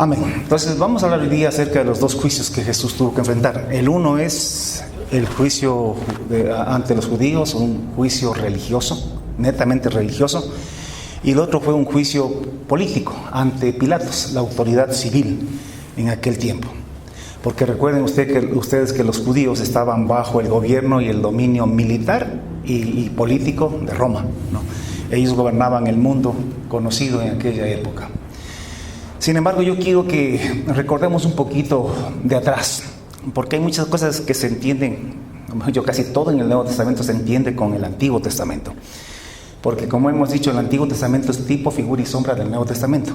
Amén. Entonces vamos a hablar hoy día acerca de los dos juicios que Jesús tuvo que enfrentar. El uno es el juicio ante los judíos, un juicio religioso, netamente religioso, y el otro fue un juicio político ante Pilatos, la autoridad civil en aquel tiempo. Porque recuerden ustedes que los judíos estaban bajo el gobierno y el dominio militar y político de Roma, ¿no? Ellos gobernaban el mundo conocido en aquella época. Sin embargo, yo quiero que recordemos un poquito de atrás, porque hay muchas cosas que se entienden, casi todo en el Nuevo Testamento se entiende con el Antiguo Testamento. Porque como hemos dicho, el Antiguo Testamento es tipo, figura y sombra del Nuevo Testamento.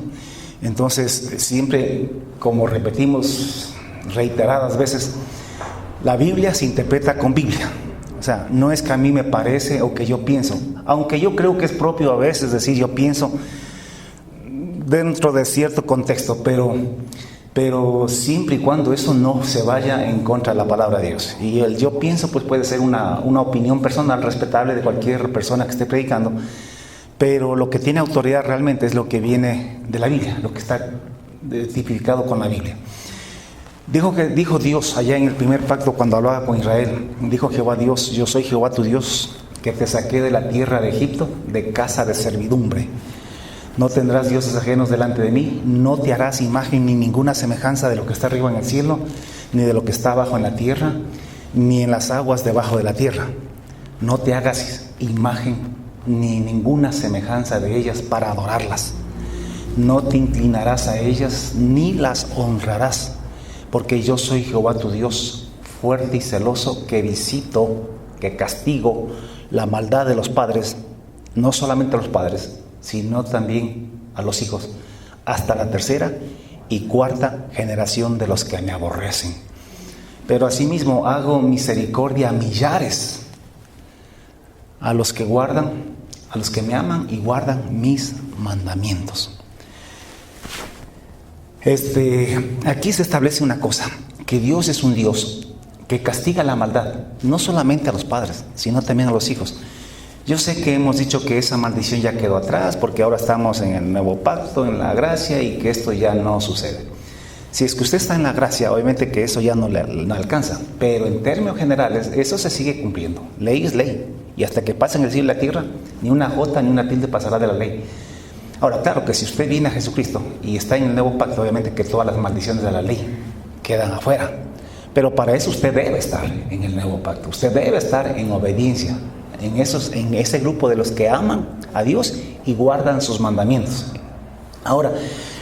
Entonces, siempre, como repetimos reiteradas veces, la Biblia se interpreta con Biblia. O sea, no es que a mí me parece o que yo pienso, aunque yo creo que es propio a veces decir yo pienso dentro de cierto contexto, pero siempre y cuando eso no se vaya en contra de la palabra de Dios. Y el yo pienso pues puede ser una opinión personal respetable de cualquier persona que esté predicando, pero lo que tiene autoridad realmente es lo que viene de la Biblia, lo que está tipificado con la Biblia. Dijo Dios allá en el primer pacto cuando hablaba con Israel, dijo Jehová Dios: yo soy Jehová tu Dios, que te saqué de la tierra de Egipto, de casa de servidumbre. No tendrás dioses ajenos delante de mí, no te harás imagen ni ninguna semejanza de lo que está arriba en el cielo, ni de lo que está abajo en la tierra, ni en las aguas debajo de la tierra. No te hagas imagen ni ninguna semejanza de ellas para adorarlas. No te inclinarás a ellas ni las honrarás, porque yo soy Jehová tu Dios, fuerte y celoso, que visito, que castigo la maldad de los padres, no solamente a los padres, sino también a los hijos, hasta la tercera y cuarta generación de los que me aborrecen. Pero asimismo hago misericordia a millares, a los que me aman y guardan mis mandamientos. Aquí se establece una cosa, que Dios es un Dios que castiga la maldad, no solamente a los padres, sino también a los hijos. Yo sé que hemos dicho que esa maldición ya quedó atrás, porque ahora estamos en el nuevo pacto, en la gracia, y que esto ya no sucede. Si es que usted está en la gracia, obviamente que eso ya no alcanza, pero en términos generales, eso se sigue cumpliendo. Ley es ley, y hasta que pasen el cielo y la tierra, ni una jota ni una tilde pasará de la ley. Ahora, claro que si usted viene a Jesucristo y está en el nuevo pacto, obviamente que todas las maldiciones de la ley quedan afuera. Pero para eso usted debe estar en el nuevo pacto, usted debe estar en obediencia, en ese grupo de los que aman a Dios y guardan sus mandamientos. Ahora,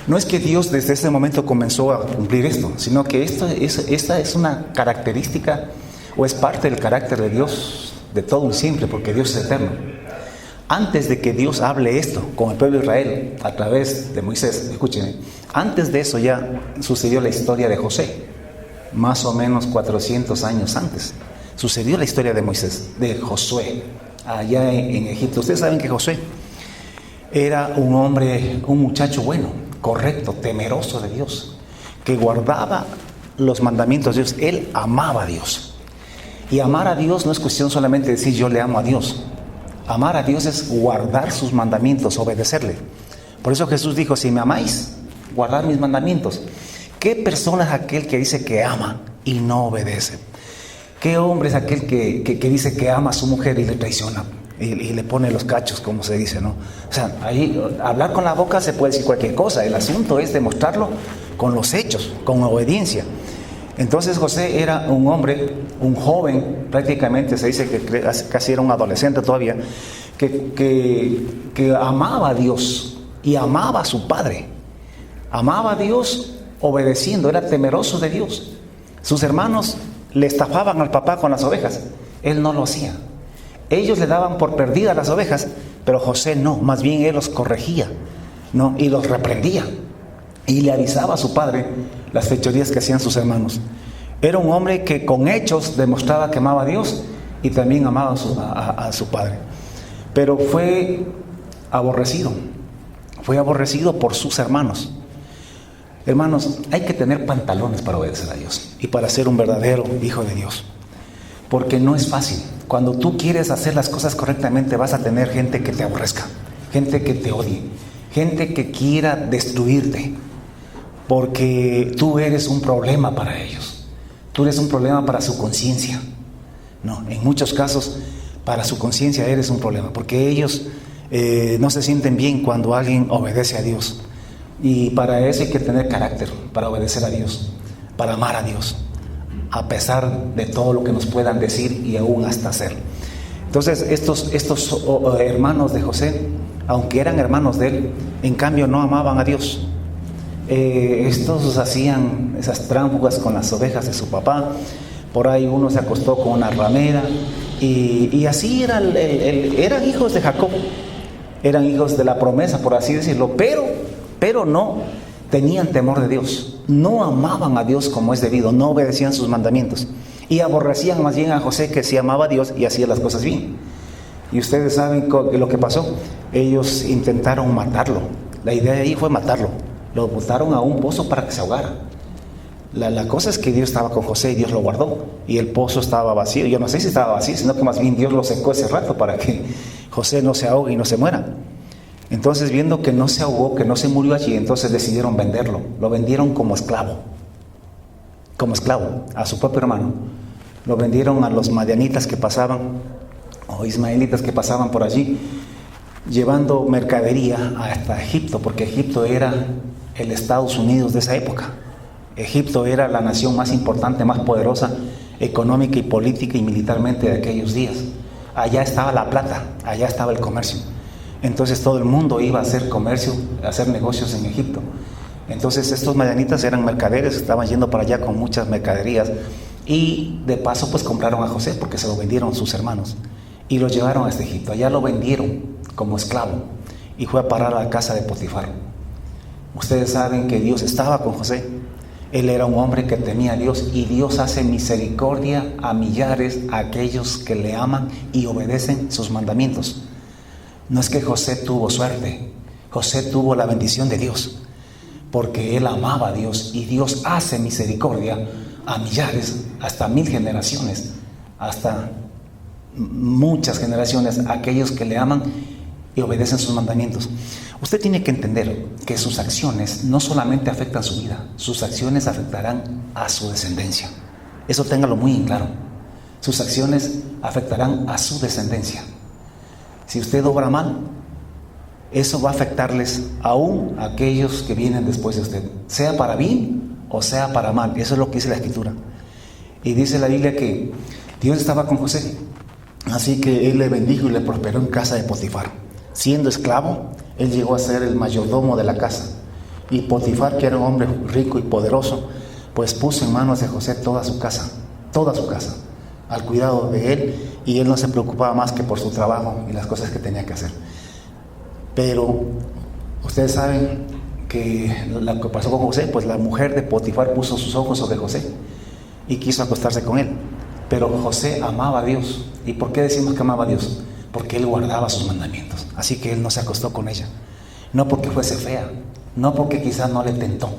no es que Dios desde ese momento comenzó a cumplir esto, sino que esta es una característica o es parte del carácter de Dios de todo y siempre, porque Dios es eterno. Antes de que Dios hable esto con el pueblo de Israel a través de Moisés, escúchenme, antes de eso ya sucedió la historia de José, más o menos 400 años antes. Sucedió la historia de Josué, allá en Egipto. Ustedes saben que Josué era un hombre, un muchacho bueno, correcto, temeroso de Dios, que guardaba los mandamientos de Dios. Él amaba a Dios. Y amar a Dios no es cuestión solamente de decir yo le amo a Dios. Amar a Dios es guardar sus mandamientos, obedecerle. Por eso Jesús dijo: si me amáis, guardad mis mandamientos. ¿Qué persona es aquel que dice que ama y no obedece? ¿Qué hombre es aquel que dice que ama a su mujer y le traiciona y le pone los cachos, como se dice, ¿no? O sea, ahí hablar con la boca se puede decir cualquier cosa. El asunto es demostrarlo con los hechos, con obediencia. Entonces José era un hombre, un joven, prácticamente se dice que casi era un adolescente todavía, que amaba a Dios y amaba a su padre. Amaba a Dios obedeciendo, era temeroso de Dios. Sus hermanos le estafaban al papá con las ovejas, él no lo hacía. Ellos le daban por perdidas las ovejas, pero José no, más bien él los corregía, ¿no? Y los reprendía y le avisaba a su padre las fechorías que hacían sus hermanos. Era un hombre que con hechos demostraba que amaba a Dios y también amaba a su padre. Pero fue aborrecido por sus hermanos. Hermanos, hay que tener pantalones para obedecer a Dios y para ser un verdadero hijo de Dios, porque no es fácil. Cuando tú quieres hacer las cosas correctamente, vas a tener gente que te aborrezca, gente que te odie, gente que quiera destruirte. porque tú eres un problema para ellos. Tú eres un problema para su conciencia. No, en muchos casos para su conciencia eres un problema, porque ellos no se sienten bien cuando alguien obedece a Dios. Y para eso hay que tener carácter, para obedecer a Dios, para amar a Dios, a pesar de todo lo que nos puedan decir y aún hasta hacer. Entonces estos hermanos de José, aunque eran hermanos de él, en cambio no amaban a Dios. Estos hacían esas tránsfugas con las ovejas de su papá. Por ahí uno se acostó con una ramera y así eran hijos de Jacob, eran hijos de la promesa, por así decirlo, pero no tenían temor de Dios, no amaban a Dios como es debido, no obedecían sus mandamientos y aborrecían más bien a José, que sí amaba a Dios y hacía las cosas bien. Y ustedes saben lo que pasó. Ellos intentaron matarlo. La idea de ahí fue matarlo. Lo botaron a un pozo para que se ahogara. La cosa es que Dios estaba con José y Dios lo guardó, y el pozo estaba vacío. Yo no sé si estaba vacío, sino que más bien Dios lo secó ese rato para que José no se ahogue y no se muera. Entonces, viendo que no se ahogó, que no se murió allí, entonces decidieron venderlo. Lo vendieron como esclavo a su propio hermano. Lo vendieron a los madianitas que pasaban, o ismaelitas que pasaban por allí, llevando mercadería hasta Egipto, porque Egipto era el Estados Unidos de esa época. Egipto era la nación más importante, más poderosa, económica y política y militarmente de aquellos días. Allá estaba la plata, allá estaba el comercio. Entonces todo el mundo iba a hacer comercio, a hacer negocios en Egipto. Entonces estos madianitas eran mercaderes, estaban yendo para allá con muchas mercaderías, y de paso pues compraron a José porque se lo vendieron sus hermanos y lo llevaron hasta Egipto. Allá lo vendieron como esclavo y fue a parar a la casa de Potifar. Ustedes saben que Dios estaba con José. Él era un hombre que temía a Dios, y Dios hace misericordia a millares, a aquellos que le aman y obedecen sus mandamientos. No es que José tuvo suerte, José tuvo la bendición de Dios, porque él amaba a Dios, y Dios hace misericordia a millares, hasta 1000 generaciones, hasta muchas generaciones, a aquellos que le aman y obedecen sus mandamientos. Usted tiene que entender que sus acciones no solamente afectan su vida, sus acciones afectarán a su descendencia. Eso téngalo muy en claro. Sus acciones afectarán a su descendencia. Si usted obra mal, eso va a afectarles aún a aquellos que vienen después de usted, sea para bien o sea para mal. Eso es lo que dice la Escritura. Y dice la Biblia que Dios estaba con José, así que él le bendijo y le prosperó en casa de Potifar. Siendo esclavo, él llegó a ser el mayordomo de la casa. Y Potifar, que era un hombre rico y poderoso, pues puso en manos de José toda su casa, al cuidado de él, y él no se preocupaba más que por su trabajo y las cosas que tenía que hacer. Pero ustedes saben que lo que pasó con José, pues la mujer de Potifar puso sus ojos sobre José y quiso acostarse con él. Pero José amaba a Dios. ¿Y por qué decimos que amaba a Dios? Porque él guardaba sus mandamientos. Así que él no se acostó con ella. No porque fuese fea, no porque quizás no le tentó,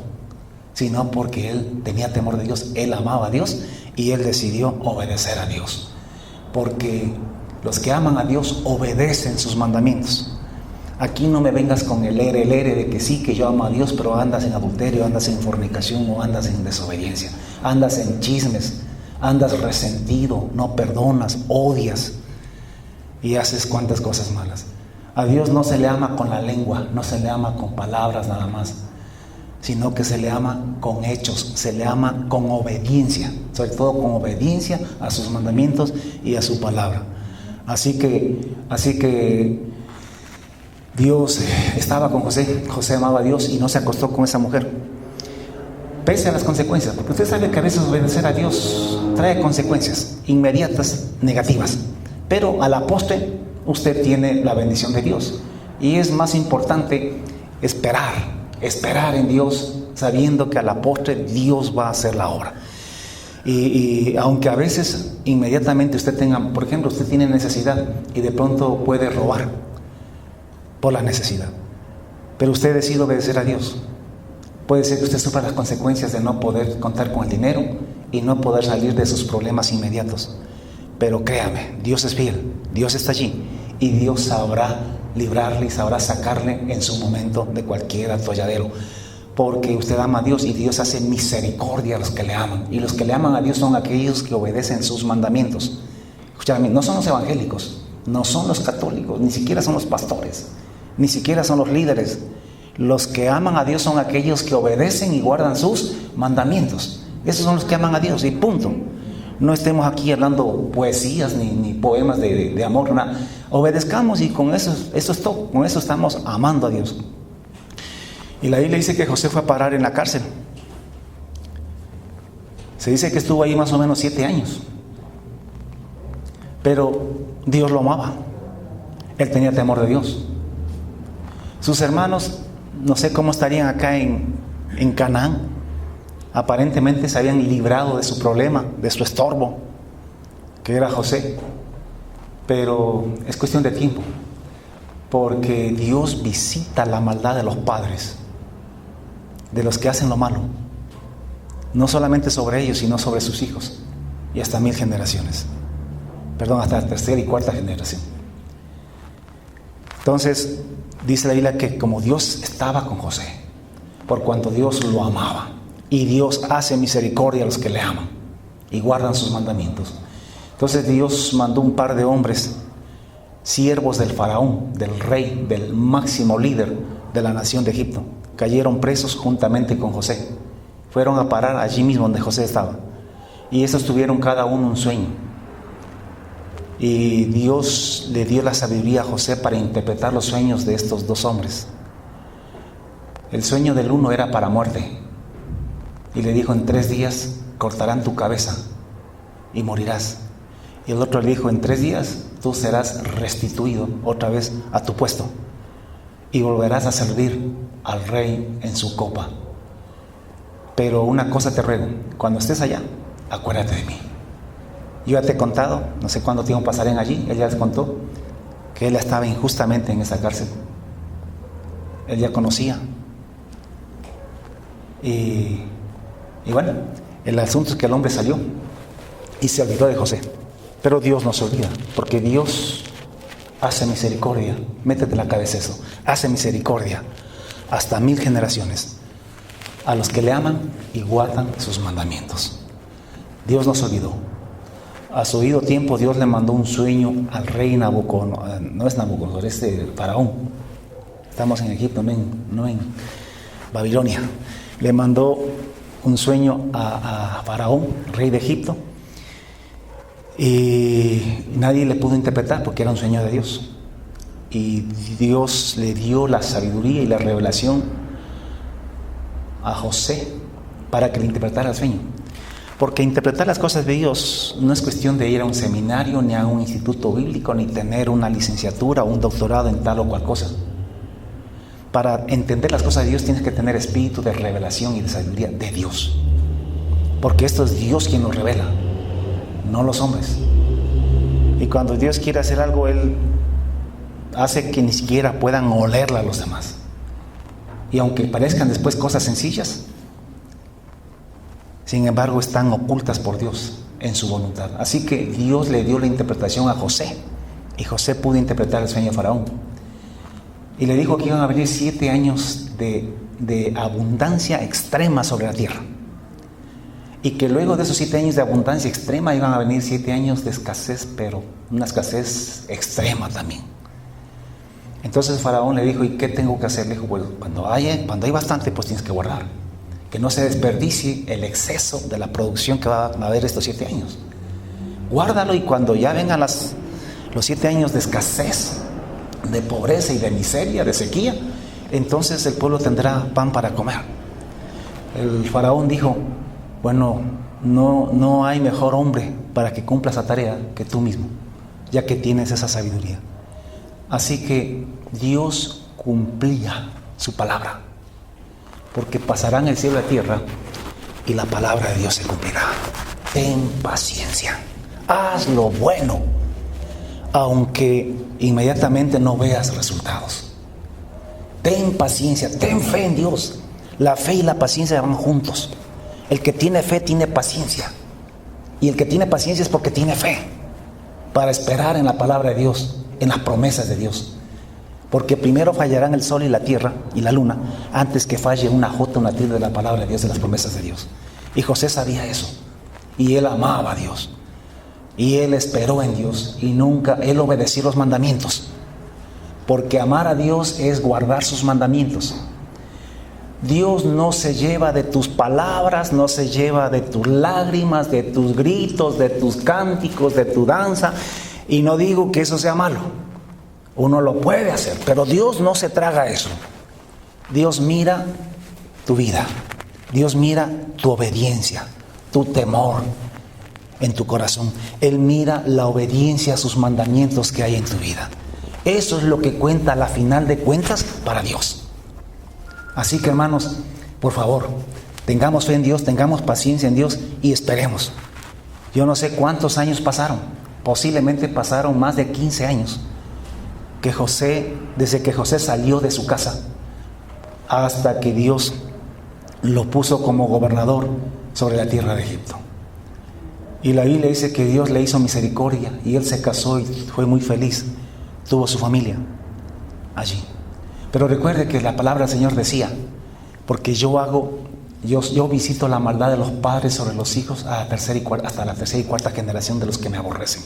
sino porque él tenía temor de Dios. Él amaba a Dios y él decidió obedecer a Dios. Porque los que aman a Dios obedecen sus mandamientos. Aquí no me vengas con el ere de que sí, que yo amo a Dios, pero andas en adulterio, andas en fornicación o andas en desobediencia, andas en chismes, andas resentido, no perdonas, odias y haces cuantas cosas malas. A Dios no se le ama con la lengua, no se le ama con palabras nada más, sino que se le ama con hechos, se le ama con obediencia, sobre todo con obediencia a sus mandamientos y a su palabra. Así que Dios estaba con José, José amaba a Dios y no se acostó con esa mujer, pese a las consecuencias, porque usted sabe que a veces obedecer a Dios trae consecuencias inmediatas, negativas, pero a la postre usted tiene la bendición de Dios, y es más importante esperar en Dios, sabiendo que a la postre Dios va a hacer la obra. Y aunque a veces inmediatamente usted tenga, por ejemplo, usted tiene necesidad y de pronto puede robar por la necesidad, pero usted decide obedecer a Dios, puede ser que usted sufra las consecuencias de no poder contar con el dinero y no poder salir de sus problemas inmediatos. Pero créame, Dios es fiel, Dios está allí y Dios sabrá librarle y sabrá sacarle en su momento de cualquier atolladero. porque usted ama a Dios y Dios hace misericordia a los que le aman. Y los que le aman a Dios son aquellos que obedecen sus mandamientos. Escúchame, no son los evangélicos, no son los católicos, ni siquiera son los pastores, ni siquiera son los líderes. Los que aman a Dios son aquellos que obedecen y guardan sus mandamientos. Esos son los que aman a Dios y punto. No estemos aquí hablando poesías ni poemas de amor, nada. Obedezcamos y con eso es todo. Con eso estamos amando a Dios. Y la Biblia dice que José fue a parar en la cárcel. Se dice que estuvo ahí más o menos 7 años. Pero Dios lo amaba. Él tenía temor de Dios. Sus hermanos, no sé cómo estarían acá en Canaán. Aparentemente se habían librado de su problema, de su estorbo, que era José. Pero es cuestión de tiempo. Porque Dios visita la maldad de los padres, de los que hacen lo malo. No solamente sobre ellos, sino sobre sus hijos. Y hasta 1000 generaciones. Perdón, hasta la 3ª y 4ª generación. Entonces, dice la Biblia que como Dios estaba con José, por cuanto Dios lo amaba, y Dios hace misericordia a los que le aman y guardan sus mandamientos. Entonces Dios mandó un par de hombres, siervos del faraón, del rey, del máximo líder de la nación de Egipto. Cayeron presos juntamente con José. Fueron a parar allí mismo donde José estaba. Y esos tuvieron cada uno un sueño. Y Dios le dio la sabiduría a José para interpretar los sueños de estos 2 hombres. El sueño del uno era para muerte. Y le dijo: en 3 días cortarán tu cabeza y morirás. Y el otro le dijo: en 3 días tú serás restituido otra vez a tu puesto y volverás a servir al rey en su copa. Pero una cosa te ruego: cuando estés allá, acuérdate de mí. Yo ya te he contado, no sé cuánto tiempo pasarán allí. Él ya les contó que él estaba injustamente en esa cárcel. Él ya conocía. Y bueno, el asunto es que el hombre salió y se olvidó de José. Pero Dios no se olvida, porque Dios hace misericordia. Métete en la cabeza eso. Hace misericordia hasta 1000 generaciones a los que le aman y guardan sus mandamientos. Dios no se olvidó. A su debido tiempo Dios le mandó un sueño al rey Nabucodonosor. No es Nabucodonosor, es el faraón. Estamos en Egipto, no en Babilonia. Le mandó un sueño a Faraón, rey de Egipto, y nadie le pudo interpretar porque era un sueño de Dios. Y Dios le dio la sabiduría y la revelación a José para que le interpretara el sueño. Porque interpretar las cosas de Dios no es cuestión de ir a un seminario, ni a un instituto bíblico, ni tener una licenciatura o un doctorado en tal o cual cosa. Para entender las cosas de Dios tienes que tener espíritu de revelación y de sabiduría de Dios. Porque esto es Dios quien nos revela, no los hombres. Y cuando Dios quiere hacer algo, Él hace que ni siquiera puedan olerla a los demás. Y aunque parezcan después cosas sencillas, sin embargo están ocultas por Dios en su voluntad. Así que Dios le dio la interpretación a José, y José pudo interpretar el sueño de Faraón. Y le dijo que iban a venir 7 años de abundancia extrema sobre la tierra. Y que luego de esos 7 años de abundancia extrema iban a venir 7 años de escasez, pero una escasez extrema también. Entonces Faraón le dijo: ¿y qué tengo que hacer? Le dijo: bueno, cuando hay bastante, pues tienes que guardar. Que no se desperdicie el exceso de la producción que va a haber estos 7 años. Guárdalo, y cuando ya vengan los 7 años de escasez, de pobreza y de miseria, de sequía, entonces el pueblo tendrá pan para comer. El faraón dijo: bueno, no hay mejor hombre para que cumpla esa tarea que tú mismo, ya que tienes esa sabiduría. Así que Dios cumplía su palabra, porque pasarán el cielo y la tierra y la palabra de Dios se cumplirá. Ten paciencia, haz lo bueno, aunque inmediatamente no veas resultados. Ten paciencia, ten fe en Dios. La fe y la paciencia van juntos. El que tiene fe tiene paciencia, y el que tiene paciencia es porque tiene fe para esperar en la palabra de Dios, en las promesas de Dios. Porque primero fallarán el sol y la tierra y la luna antes que falle una jota, una tilde de la palabra de Dios, de las promesas de Dios. Y José sabía eso. Y él amaba a Dios. Y él esperó en Dios. Y nunca, él obedeció los mandamientos. Porque amar a Dios es guardar sus mandamientos. Dios no se lleva de tus palabras, no se lleva de tus lágrimas, de tus gritos, de tus cánticos, de tu danza. Y no digo que eso sea malo. Uno lo puede hacer, pero Dios no se traga eso. Dios mira tu vida. Dios mira tu obediencia, tu temor en tu corazón. Él mira la obediencia a sus mandamientos que hay en tu vida. Eso es lo que cuenta a la final de cuentas para Dios. Así que, hermanos, por favor, tengamos fe en Dios, tengamos paciencia en Dios y esperemos. Yo no sé cuántos años pasaron. Posiblemente pasaron más de 15 años. Desde que José salió de su casa hasta que Dios lo puso como gobernador sobre la tierra de Egipto. Y la Biblia dice que Dios le hizo misericordia y él se casó y fue muy feliz. Tuvo su familia allí. Pero recuerde que la palabra del Señor decía, porque yo visito la maldad de los padres sobre los hijos hasta la tercera y cuarta generación de los que me aborrecen.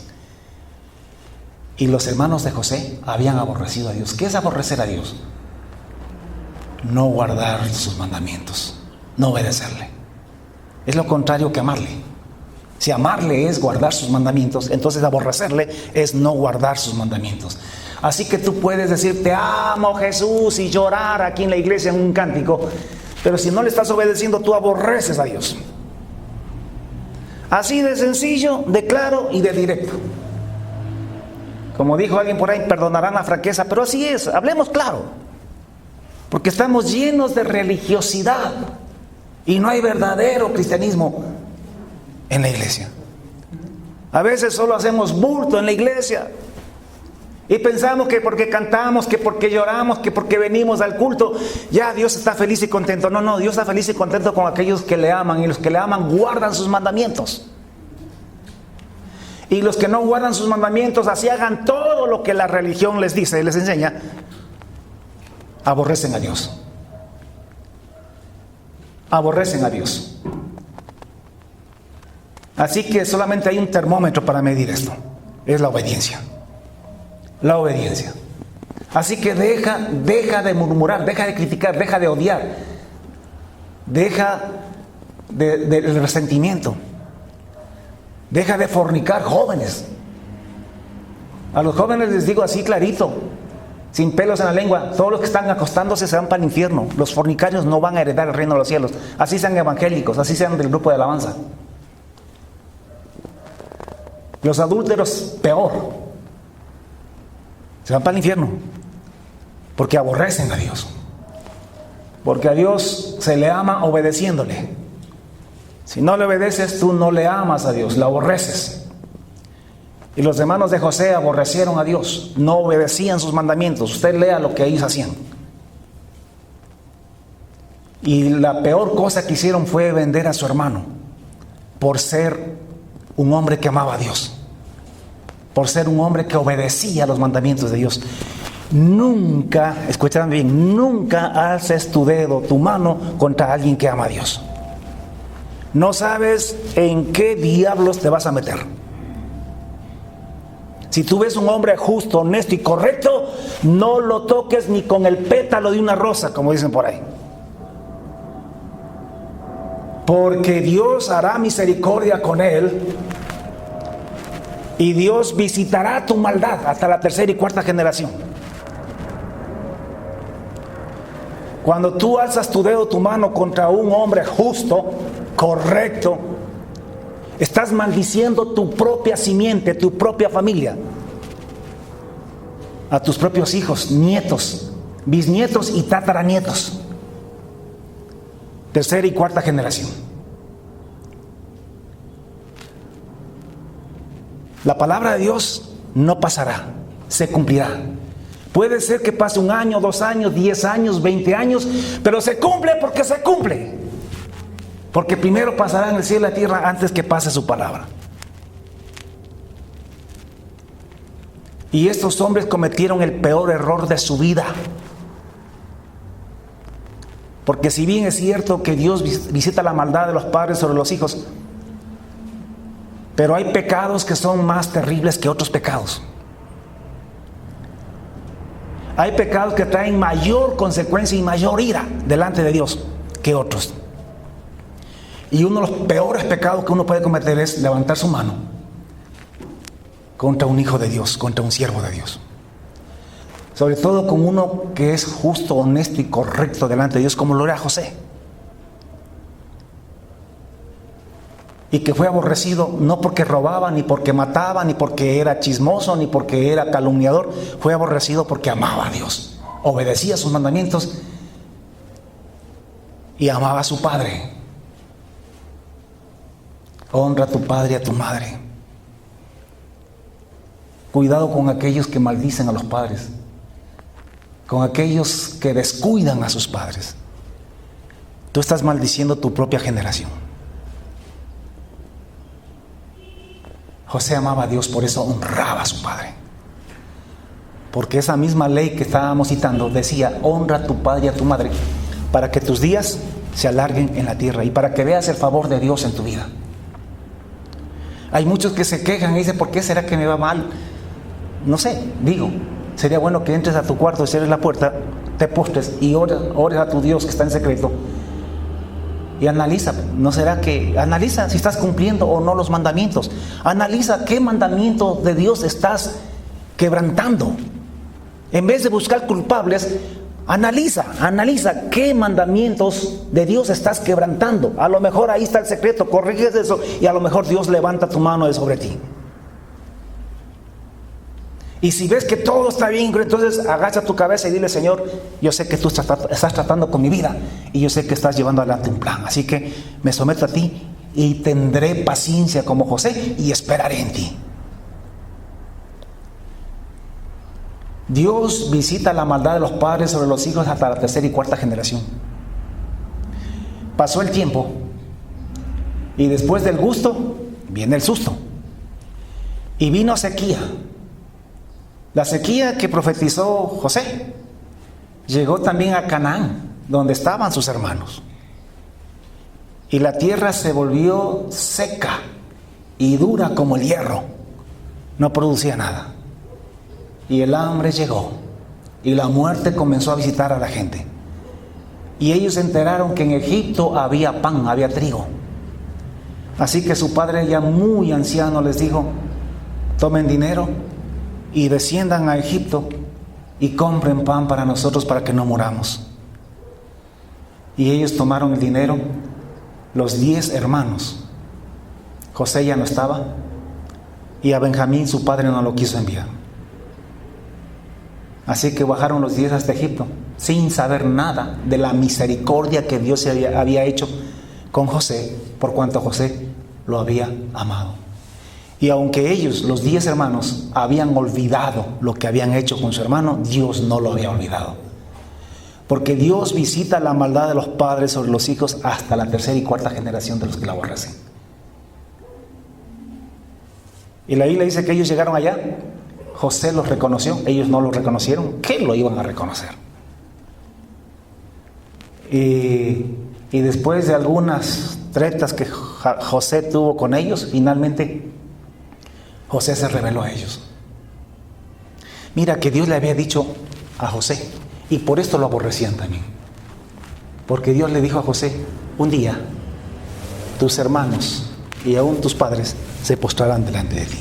Y los hermanos de José habían aborrecido a Dios. ¿Qué es aborrecer a Dios? No guardar sus mandamientos, no obedecerle. Es lo contrario que amarle. Si amarle es guardar sus mandamientos, entonces aborrecerle es no guardar sus mandamientos. Así que tú puedes decir, te amo Jesús, y llorar aquí en la iglesia en un cántico, pero si no le estás obedeciendo, tú aborreces a Dios. Así de sencillo, de claro y de directo. Como dijo alguien por ahí, perdonarán la franqueza, pero así es, hablemos claro. Porque estamos llenos de religiosidad y no hay verdadero cristianismo en la iglesia. A veces solo hacemos bulto en la iglesia y pensamos que porque cantamos, que porque lloramos, que porque venimos al culto, ya Dios está feliz y contento. No, Dios está feliz y contento con aquellos que le aman, y los que le aman guardan sus mandamientos. Y los que no guardan sus mandamientos, así hagan todo lo que la religión les dice y les enseña, aborrecen a Dios. Aborrecen a Dios. Así que solamente hay un termómetro para medir esto. Es la obediencia. La obediencia. Así que deja de murmurar, deja de criticar, deja de odiar. Deja del resentimiento. Deja de fornicar, jóvenes. A los jóvenes les digo así clarito, sin pelos en la lengua, todos los que están acostándose se van para el infierno. Los fornicarios no van a heredar el reino de los cielos. Así sean evangélicos, así sean del grupo de alabanza. Los adúlteros, peor. Se van para el infierno. Porque aborrecen a Dios. Porque a Dios se le ama obedeciéndole. Si no le obedeces, tú no le amas a Dios, le aborreces. Y los hermanos de José aborrecieron a Dios, no obedecían sus mandamientos. Usted lea lo que ellos hacían. Y la peor cosa que hicieron fue vender a su hermano por ser un hombre que amaba a Dios, por ser un hombre que obedecía los mandamientos de Dios. Nunca, escuchen bien, nunca alces tu dedo, tu mano contra alguien que ama a Dios. No sabes en qué diablos te vas a meter. Si tú ves un hombre justo, honesto y correcto, no lo toques ni con el pétalo de una rosa, como dicen por ahí. Porque Dios hará misericordia con él y Dios visitará tu maldad hasta la tercera y cuarta generación. Cuando tú alzas tu dedo, tu mano contra un hombre justo, correcto, estás maldiciendo tu propia simiente, tu propia familia, a tus propios hijos, nietos, bisnietos y tataranietos, tercera y cuarta generación. La palabra de Dios no pasará, se cumplirá. Puede ser que pase 1 año, 2 años, 10 años, 20 años, pero se cumple porque se cumple. Porque primero pasará en el cielo y la tierra antes que pase su palabra. Y estos hombres cometieron el peor error de su vida. Porque si bien es cierto que Dios visita la maldad de los padres sobre los hijos, pero hay pecados que son más terribles que otros pecados. Hay pecados que traen mayor consecuencia y mayor ira delante de Dios que otros. Y uno de los peores pecados que uno puede cometer es levantar su mano contra un hijo de Dios, contra un siervo de Dios. Sobre todo con uno que es justo, honesto y correcto delante de Dios, como lo era José. Y que fue aborrecido no porque robaba, ni porque mataba, ni porque era chismoso, ni porque era calumniador. Fue aborrecido porque amaba a Dios, obedecía sus mandamientos y amaba a su padre. Honra a tu padre y a tu madre. Cuidado con aquellos que maldicen a los padres, con aquellos que descuidan a sus padres. Tú estás maldiciendo tu propia generación. José amaba a Dios, por eso honraba a su padre. Porque esa misma ley que estábamos citando decía: honra a tu padre y a tu madre, para que tus días se alarguen en la tierra y para que veas el favor de Dios en tu vida. Hay muchos que se quejan y dicen: ¿por qué será que me va mal? No sé, digo, sería bueno que entres a tu cuarto, cierres la puerta, te postres y ores a tu Dios que está en secreto. Y analiza, ¿no será que analiza si estás cumpliendo o no los mandamientos? Analiza qué mandamiento de Dios estás quebrantando. En vez de buscar culpables, analiza qué mandamientos de Dios estás quebrantando. A lo mejor ahí está el secreto, corriges eso y a lo mejor Dios levanta tu mano de sobre ti. Y si ves que todo está bien, entonces agacha tu cabeza y dile: Señor, yo sé que tú estás tratando con mi vida y yo sé que estás llevando adelante un plan. Así que me someto a ti y tendré paciencia como José y esperaré en ti. Dios visita la maldad de los padres sobre los hijos hasta la tercera y cuarta generación. Pasó el tiempo y después del gusto viene el susto. Y vino sequía. La sequía que profetizó José llegó también a Canaán, donde estaban sus hermanos. Y la tierra se volvió seca y dura como el hierro. No producía nada. Y el hambre llegó. Y la muerte comenzó a visitar a la gente. Y ellos se enteraron que en Egipto había pan, había trigo. Así que su padre, ya muy anciano, les dijo: tomen dinero y desciendan a Egipto y compren pan para nosotros para que no muramos. Y ellos tomaron el dinero, los 10 hermanos. José ya no estaba y a Benjamín su padre no lo quiso enviar. Así que bajaron los 10 hasta Egipto sin saber nada de la misericordia que Dios había hecho con José, por cuanto José lo había amado. Y aunque ellos, los 10 hermanos, habían olvidado lo que habían hecho con su hermano, Dios no lo había olvidado. Porque Dios visita la maldad de los padres sobre los hijos hasta la tercera y cuarta generación de los que la aborrecen. Y la Biblia dice que ellos llegaron allá, José los reconoció, ellos no lo reconocieron. ¿Qué lo iban a reconocer? Y después de algunas tretas que José tuvo con ellos, finalmente José se reveló a ellos. Mira que Dios le había dicho a José, y por esto lo aborrecían también. Porque Dios le dijo a José: un día tus hermanos y aún tus padres se postrarán delante de ti.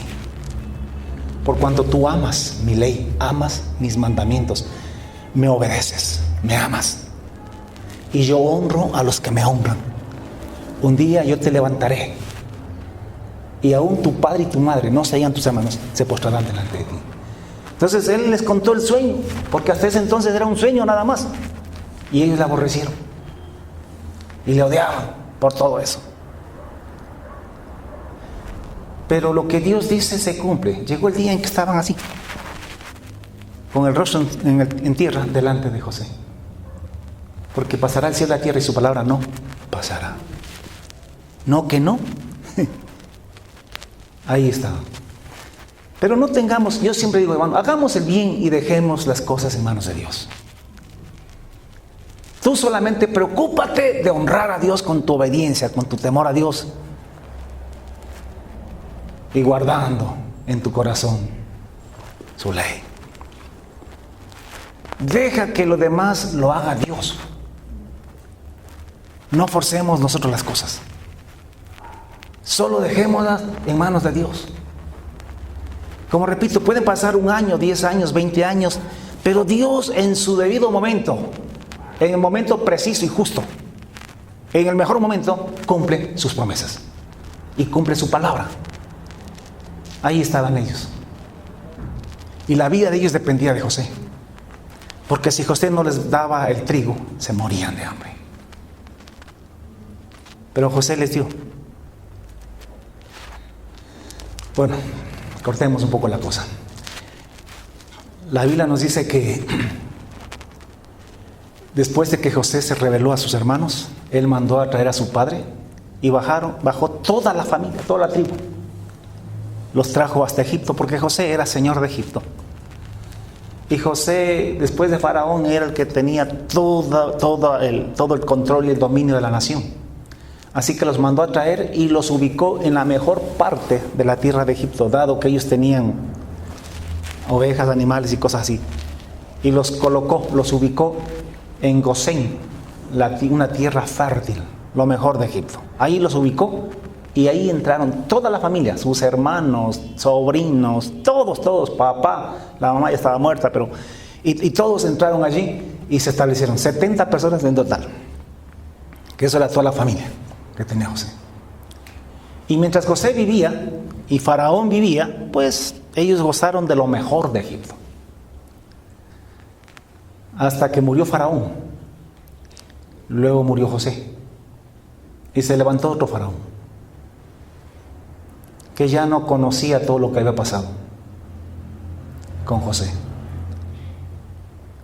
Por cuanto tú amas mi ley, amas mis mandamientos, me obedeces, me amas. Y yo honro a los que me honran. Un día yo te levantaré. Y aún tu padre y tu madre, no sean tus hermanos, se postrarán delante de ti. Entonces él les contó el sueño, porque hasta ese entonces era un sueño nada más. Y ellos le aborrecieron. Y le odiaban por todo eso. Pero lo que Dios dice se cumple. Llegó el día en que estaban así, con el rostro en tierra delante de José. Porque pasará el cielo y la tierra y su palabra no pasará. No que no. Ahí está. Pero no tengamos, yo siempre digo, hermano, hagamos el bien y dejemos las cosas en manos de Dios. Tú solamente preocúpate de honrar a Dios con tu obediencia, con tu temor a Dios. Y guardando en tu corazón su ley. Deja que lo demás lo haga Dios. No forcemos nosotros las cosas. Solo dejémoslas en manos de Dios. Como repito, pueden pasar 1 año, 10 años, 20 años, pero Dios en su debido momento, en el momento preciso y justo, en el mejor momento, cumple sus promesas y cumple su palabra. Ahí estaban ellos. Y la vida de ellos dependía de José. Porque si José no les daba el trigo, se morían de hambre. Pero José les dio. Bueno, cortemos un poco la cosa. La Biblia nos dice que después de que José se rebeló a sus hermanos, él mandó a traer a su padre y bajó toda la familia, toda la tribu. Los trajo hasta Egipto porque José era señor de Egipto. Y José, después de Faraón, era el que tenía todo el control y el dominio de la nación. Así que los mandó a traer y los ubicó en la mejor parte de la tierra de Egipto, dado que ellos tenían ovejas, animales y cosas así. Y los ubicó en Gosén, una tierra fértil, lo mejor de Egipto. Ahí los ubicó y ahí entraron toda la familia, sus hermanos, sobrinos, todos, papá, la mamá ya estaba muerta, pero y todos entraron allí y se establecieron 70 personas en total, que eso era toda la familia que tenía José. Y mientras José vivía y Faraón vivía, pues ellos gozaron de lo mejor de Egipto. Hasta que murió Faraón. Luego murió José. Y se levantó otro Faraón, que ya no conocía todo lo que había pasado con José.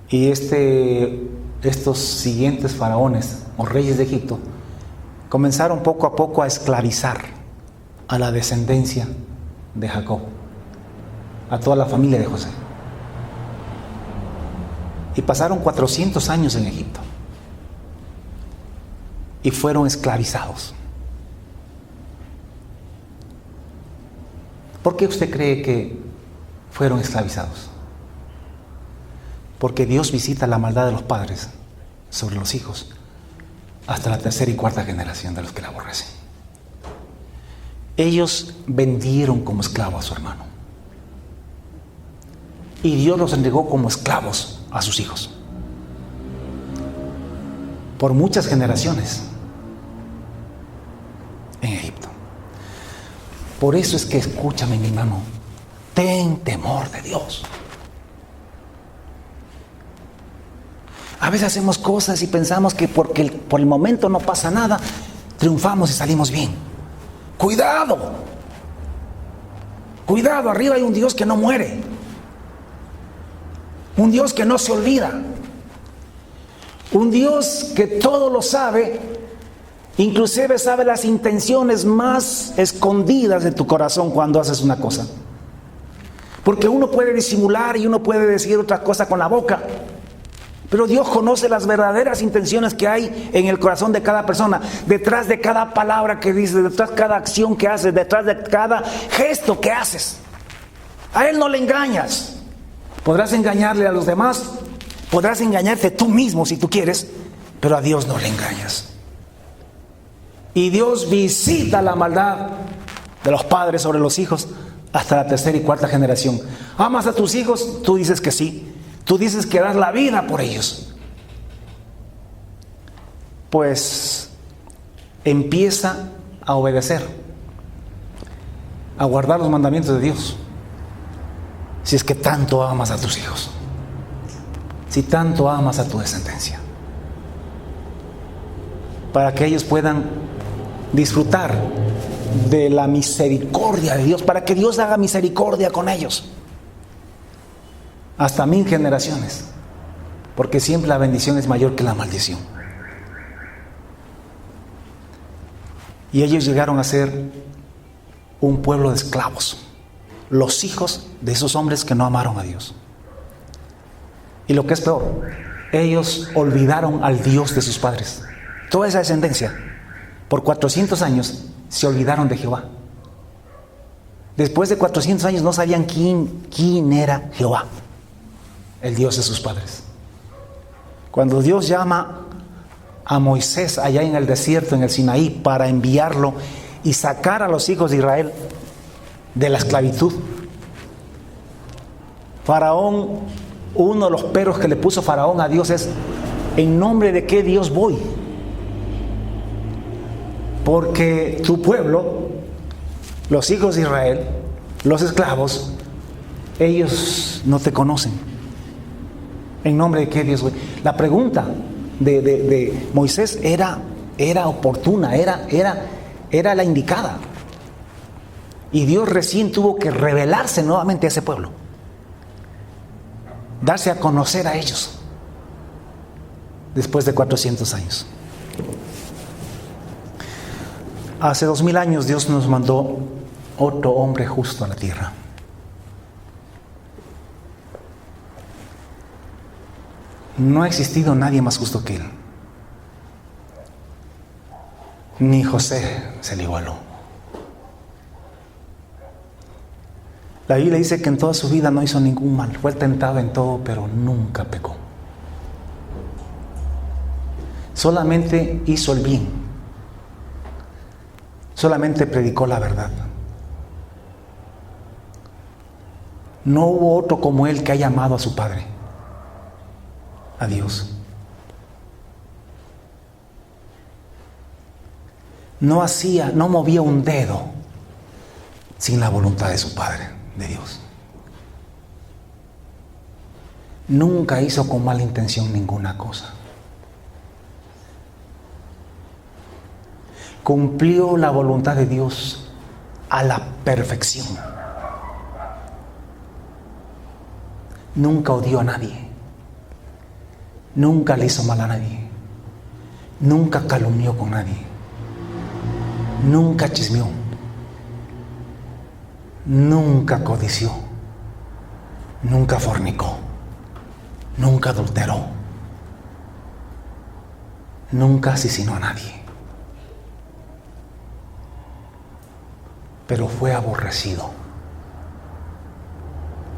Y estos siguientes faraones o reyes de Egipto comenzaron poco a poco a esclavizar a la descendencia de Jacob, a toda la familia de José. Y pasaron 400 años en Egipto y fueron esclavizados. ¿Por qué usted cree que fueron esclavizados? Porque Dios visita la maldad de los padres sobre los hijos hasta la 3ª y 4ª generación de los que la aborrecen. Ellos vendieron como esclavo a su hermano y Dios los entregó como esclavos a sus hijos por muchas generaciones en Egipto. Por eso es que, escúchame, mi hermano, ten temor de Dios. A veces hacemos cosas y pensamos que porque por el momento no pasa nada, triunfamos y salimos bien. ¡Cuidado! ¡Cuidado! Arriba hay un Dios que no muere. Un Dios que no se olvida. Un Dios que todo lo sabe, inclusive sabe las intenciones más escondidas de tu corazón cuando haces una cosa. Porque uno puede disimular y uno puede decir otra cosa con la boca, pero Dios conoce las verdaderas intenciones que hay en el corazón de cada persona, detrás de cada palabra que dices, detrás de cada acción que haces, detrás de cada gesto que haces. A Él no le engañas. Podrás engañarle a los demás, podrás engañarte tú mismo si tú quieres, pero a Dios no le engañas. Y Dios visita la maldad de los padres sobre los hijos hasta la 3ª y 4ª generación. ¿Amas a tus hijos? Tú dices que sí. Tú dices que das la vida por ellos. Pues empieza a obedecer, a guardar los mandamientos de Dios. Si es que tanto amas a tus hijos, si tanto amas a tu descendencia, para que ellos puedan disfrutar de la misericordia de Dios, para que Dios haga misericordia con ellos hasta 1000 generaciones, porque siempre la bendición es mayor que la maldición. Y ellos llegaron a ser un pueblo de esclavos, los hijos de esos hombres que no amaron a Dios. Y lo que es peor, ellos olvidaron al Dios de sus padres. Toda esa descendencia, por 400 años, se olvidaron de Jehová. Después de 400 años no sabían quién era Jehová, el Dios de sus padres. Cuando Dios llama a Moisés allá en el desierto, en el Sinaí, para enviarlo y sacar a los hijos de Israel de la esclavitud, Faraón, uno de los peros que le puso Faraón a Dios es: ¿en nombre de qué Dios voy? Porque tu pueblo, los hijos de Israel, los esclavos, ellos no te conocen. ¿En nombre de qué Dios voy? La pregunta de Moisés era oportuna, era la indicada. Y Dios recién tuvo que revelarse nuevamente a ese pueblo, darse a conocer a ellos después de 400 años. Hace 2000 años Dios nos mandó otro hombre justo a la tierra. No ha existido nadie más justo que él. Ni José se le igualó. La Biblia dice que en toda su vida no hizo ningún mal. Fue tentado en todo, pero nunca pecó. Solamente hizo el bien. Solamente predicó la verdad. No hubo otro como él que haya amado a su Padre, a Dios. No movía un dedo sin la voluntad de su Padre, de Dios. Nunca hizo con mala intención ninguna cosa. Cumplió la voluntad de Dios a la perfección. Nunca odió a nadie. Nunca le hizo mal a nadie. Nunca calumnió con nadie. Nunca chismeó. Nunca codició. Nunca fornicó. Nunca adulteró. Nunca asesinó a nadie. Pero fue aborrecido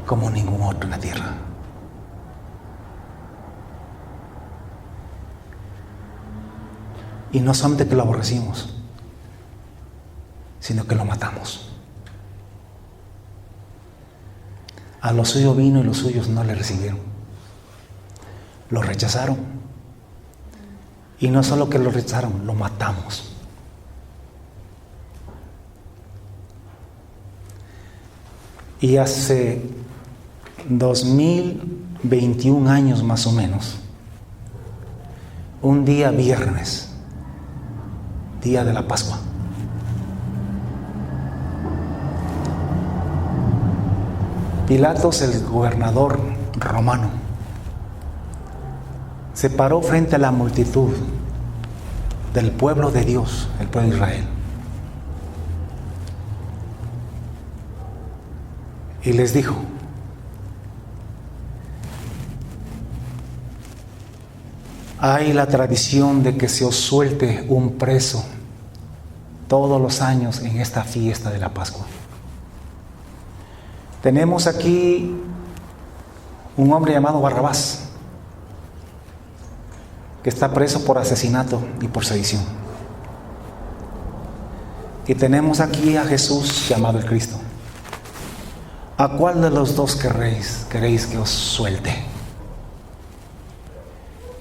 como ningún otro en la tierra. Y no solamente que lo aborrecimos, sino que lo matamos. A lo suyo vino y los suyos no le recibieron. Lo rechazaron. Y no solo que lo rechazaron, lo matamos. Y hace 2021 años más o menos, un día viernes, día de la Pascua, Pilatos, el gobernador romano, se paró frente a la multitud del pueblo de Dios, el pueblo de Israel, y les dijo: hay la tradición de que se os suelte un preso todos los años en esta fiesta de la Pascua. Tenemos aquí un hombre llamado Barrabás, que está preso por asesinato y por sedición. Y tenemos aquí a Jesús llamado el Cristo. ¿A cuál de los dos queréis que os suelte?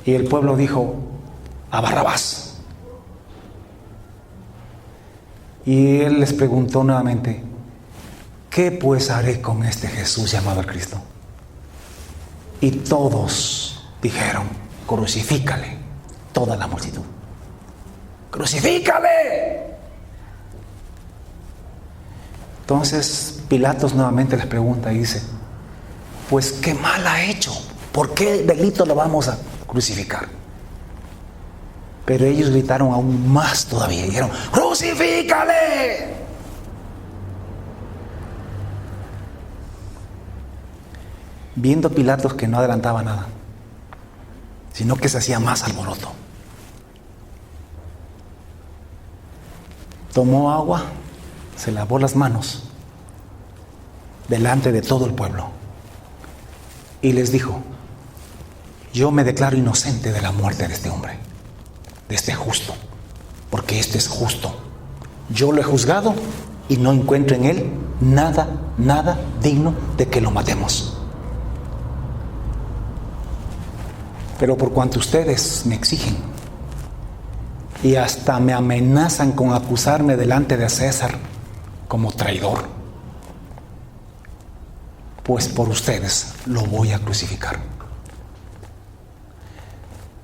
Y el pueblo dijo: a Barrabás. Y él les preguntó nuevamente: ¿qué pues haré con este Jesús llamado el Cristo? Y todos dijeron: crucifícale. Toda la multitud: crucifícale. Entonces Pilatos nuevamente les pregunta y dice: pues qué mal ha hecho, ¿por qué delito lo vamos a crucificar? Pero ellos gritaron aún más todavía y dijeron: crucifícale. viendo Pilatos que no adelantaba nada, sino que se hacía más alboroto, tomó agua, se lavó las manos delante de todo el pueblo y les dijo: yo me declaro inocente de la muerte de este hombre, de este justo, porque este es justo. Yo lo he juzgado y no encuentro en él nada digno de que lo matemos. Pero por cuanto ustedes me exigen y hasta me amenazan con acusarme delante de César como traidor, pues por ustedes lo voy a crucificar.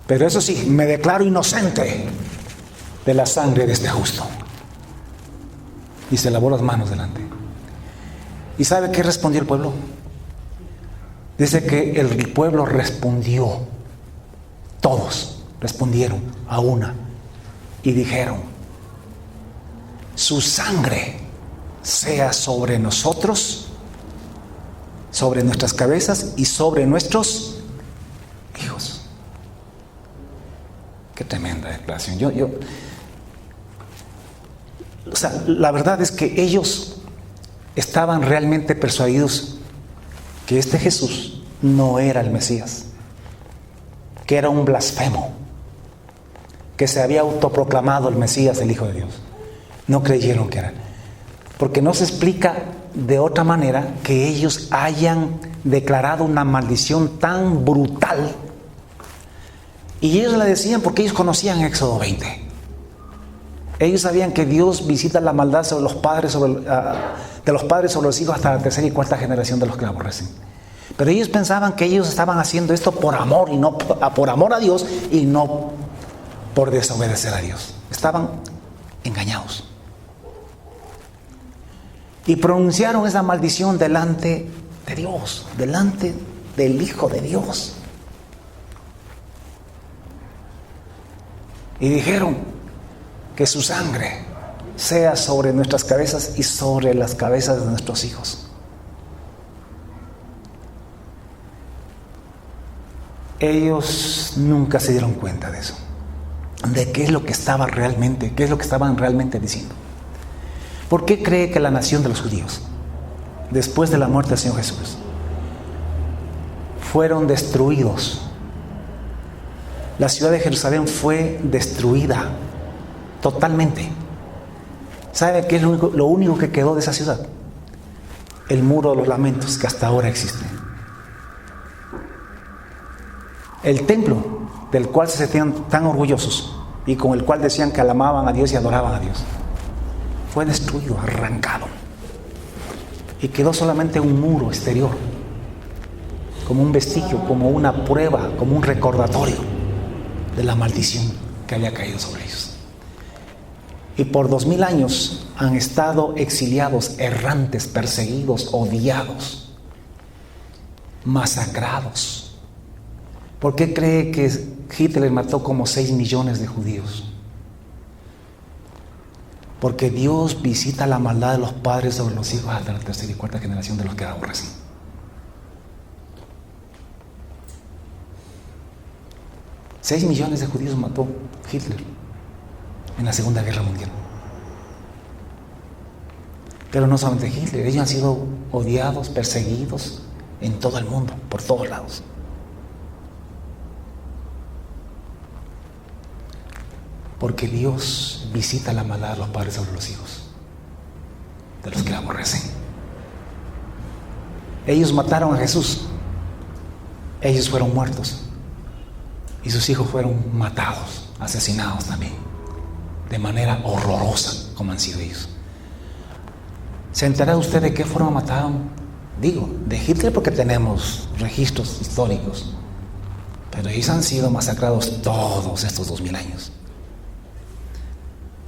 Pero eso sí, me declaro inocente de la sangre de este justo. Y se lavó las manos delante. ¿Y sabe qué respondió el pueblo? Dice que el pueblo respondió, todos respondieron a una y dijeron: su sangre sea sobre nosotros, sobre nuestras cabezas y sobre nuestros hijos. Qué tremenda declaración. O sea, la verdad es que ellos estaban realmente persuadidos que este Jesús no era el Mesías, que era un blasfemo, que se había autoproclamado el Mesías, el Hijo de Dios. No creyeron que era, porque no se explica de otra manera que ellos hayan declarado una maldición tan brutal. Y ellos la decían porque ellos conocían Éxodo 20. Ellos sabían que Dios visita la maldad sobre los padres, de los padres sobre los hijos hasta la tercera y cuarta generación de los que la aborrecen. Pero ellos pensaban que ellos estaban haciendo esto por amor, y no por amor a Dios, y no por desobedecer a Dios. Estaban engañados. Y pronunciaron esa maldición delante de Dios, delante del Hijo de Dios. Y dijeron: que su sangre sea sobre nuestras cabezas y sobre las cabezas de nuestros hijos. Ellos nunca se dieron cuenta de eso, de qué es lo que estaban realmente diciendo. ¿Por qué cree que la nación de los judíos, después de la muerte del Señor Jesús, fueron destruidos? La ciudad de Jerusalén fue destruida totalmente. ¿Sabe qué es lo único que quedó de esa ciudad? El muro de los lamentos, que hasta ahora existe. El templo del cual se sentían tan orgullosos y con el cual decían que amaban a Dios y adoraban a Dios, fue destruido, arrancado. Y quedó solamente un muro exterior, como un vestigio, como una prueba, como un recordatorio de la maldición que había caído sobre ellos. Y por 2000 años han estado exiliados, errantes, perseguidos, odiados, masacrados. ¿Por qué cree que Hitler mató como 6 millones de judíos? Porque Dios visita la maldad de los padres sobre los hijos hasta la tercera y cuarta generación de los que aborrecen. $6 millones de judíos mató Hitler en la Segunda Guerra Mundial. Pero no solamente Hitler, ellos han sido odiados, perseguidos en todo el mundo, por todos lados. Porque Dios visita la maldad de los padres sobre los hijos, de los que la aborrecen. Ellos mataron a Jesús, ellos fueron muertos y sus hijos fueron matados, asesinados también, de manera horrorosa como han sido ellos. ¿Se enterará usted de qué forma mataron? Digo, de Hitler porque tenemos registros históricos, pero ellos han sido masacrados todos estos 2000 años.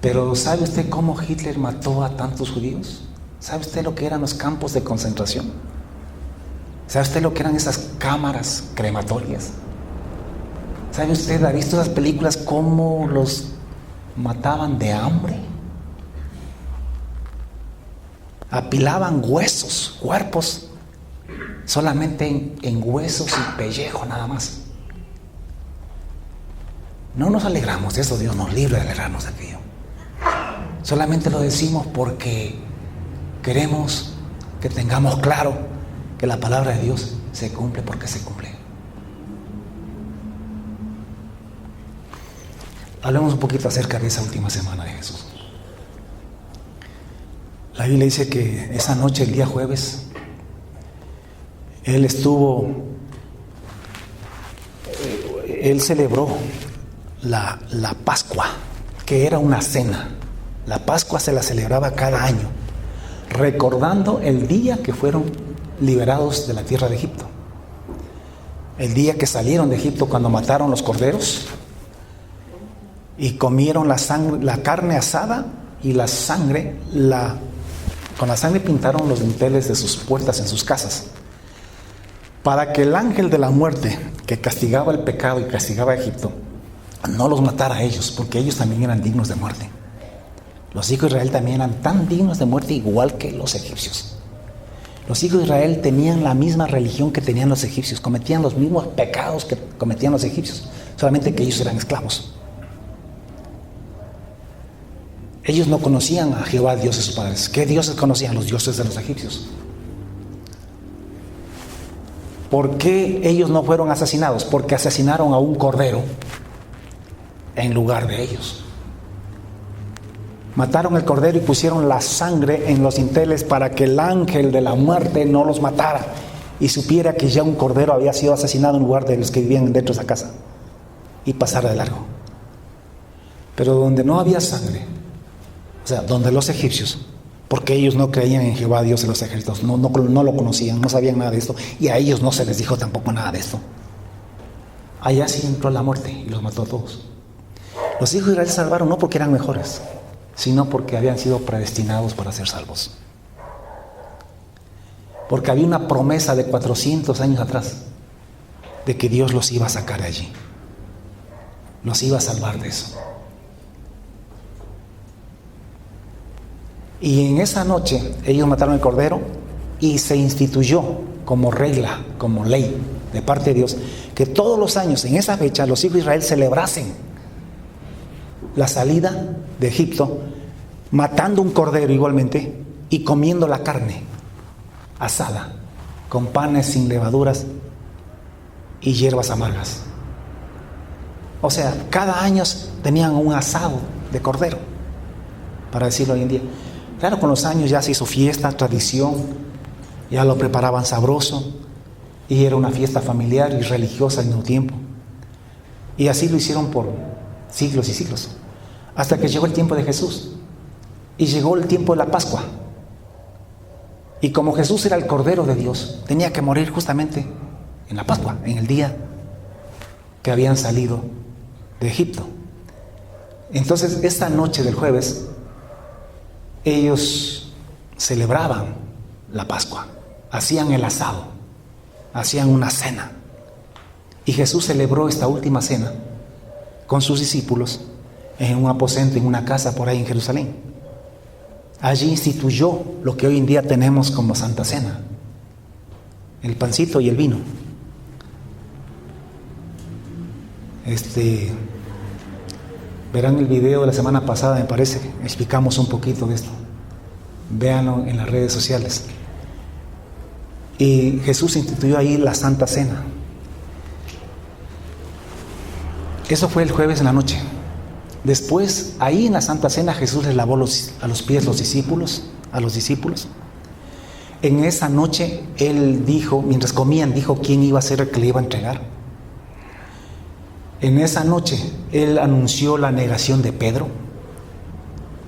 Pero ¿sabe usted cómo Hitler mató a tantos judíos? ¿Sabe usted lo que eran los campos de concentración? ¿Sabe usted lo que eran esas cámaras crematorias? ¿Sabe usted, ha visto esas películas cómo los mataban de hambre? Apilaban huesos, cuerpos, solamente en huesos y pellejo nada más. No nos alegramos de eso, Dios nos libre de alegrarnos de aquello. Solamente lo decimos porque queremos que tengamos claro que la palabra de Dios se cumple porque se cumple. Hablemos un poquito acerca de esa última semana de Jesús. La Biblia dice que esa noche, el día jueves, Él celebró la Pascua, que era una cena. La Pascua se la celebraba cada año, recordando el día que fueron liberados de la tierra de Egipto. El día que salieron de Egipto, cuando mataron los corderos y comieron la carne asada y la sangre, con la sangre pintaron los dinteles de sus puertas en sus casas, para que el ángel de la muerte, que castigaba el pecado y castigaba a Egipto, no los matara a ellos, porque ellos también eran dignos de muerte. Los hijos de Israel también eran tan dignos de muerte igual que los egipcios. Los hijos de Israel tenían la misma religión que tenían los egipcios, cometían los mismos pecados que cometían los egipcios, solamente que ellos eran esclavos. Ellos no conocían a Jehová, Dios de sus padres. ¿Qué dioses conocían? Los dioses de los egipcios. ¿Por qué ellos no fueron asesinados? Porque asesinaron a un cordero en lugar de ellos. Mataron el cordero y pusieron la sangre en los dinteles para que el ángel de la muerte no los matara y supiera que ya un cordero había sido asesinado en lugar de los que vivían dentro de esa casa y pasara de largo. Pero donde no había sangre, o sea, donde los egipcios, porque ellos no creían en Jehová, Dios de los ejércitos, no lo conocían, no sabían nada de esto, y a ellos no se les dijo tampoco nada de esto. Allá sí entró la muerte y los mató a todos. Los hijos de Israel se salvaron no porque eran mejores, sino porque habían sido predestinados para ser salvos. Porque había una promesa de 400 años atrás de que Dios los iba a sacar de allí, los iba a salvar de eso. Y en esa noche ellos mataron el cordero y se instituyó como regla, como ley de parte de Dios, que todos los años en esa fecha los hijos de Israel celebrasen la salida de Egipto, matando un cordero igualmente y comiendo la carne asada con panes sin levaduras y hierbas amargas. O sea, cada año tenían un asado de cordero, para decirlo hoy en día. Claro, con los años ya se hizo fiesta, tradición, ya lo preparaban sabroso y era una fiesta familiar y religiosa al mismo tiempo. Y así lo hicieron por siglos y siglos, hasta que llegó el tiempo de Jesús y llegó el tiempo de la Pascua. Y como Jesús era el Cordero de Dios, tenía que morir justamente en la Pascua, en el día que habían salido de Egipto. Entonces, esta noche del jueves, ellos celebraban la Pascua, hacían el asado, hacían una cena. Y Jesús celebró esta última cena con sus discípulos en un aposento, en una casa por ahí en Jerusalén. Allí instituyó lo que hoy en día tenemos como Santa Cena, el pancito y el vino. Verán el video de la semana pasada, me parece, explicamos un poquito de esto. Véanlo en las redes sociales. Y Jesús instituyó ahí la Santa Cena. Eso fue el jueves en la noche. Después, ahí en la Santa Cena, Jesús les lavó a los pies a los discípulos. En esa noche, Él dijo, mientras comían, dijo quién iba a ser el que le iba a entregar. En esa noche, Él anunció la negación de Pedro.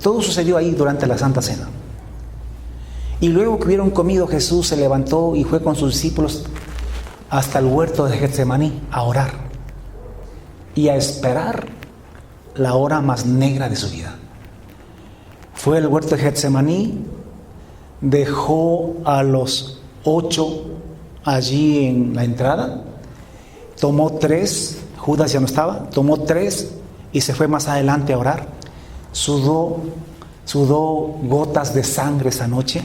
Todo sucedió ahí durante la Santa Cena. Y luego que hubieron comido, Jesús se levantó y fue con sus discípulos hasta el huerto de Getsemaní a orar y a esperar la hora más negra de su vida. Fue al huerto de Getsemaní, dejó a los 8 allí en la entrada, tomó 3, Judas ya no estaba, tomó 3 y se fue más adelante a orar. Sudó gotas de sangre esa noche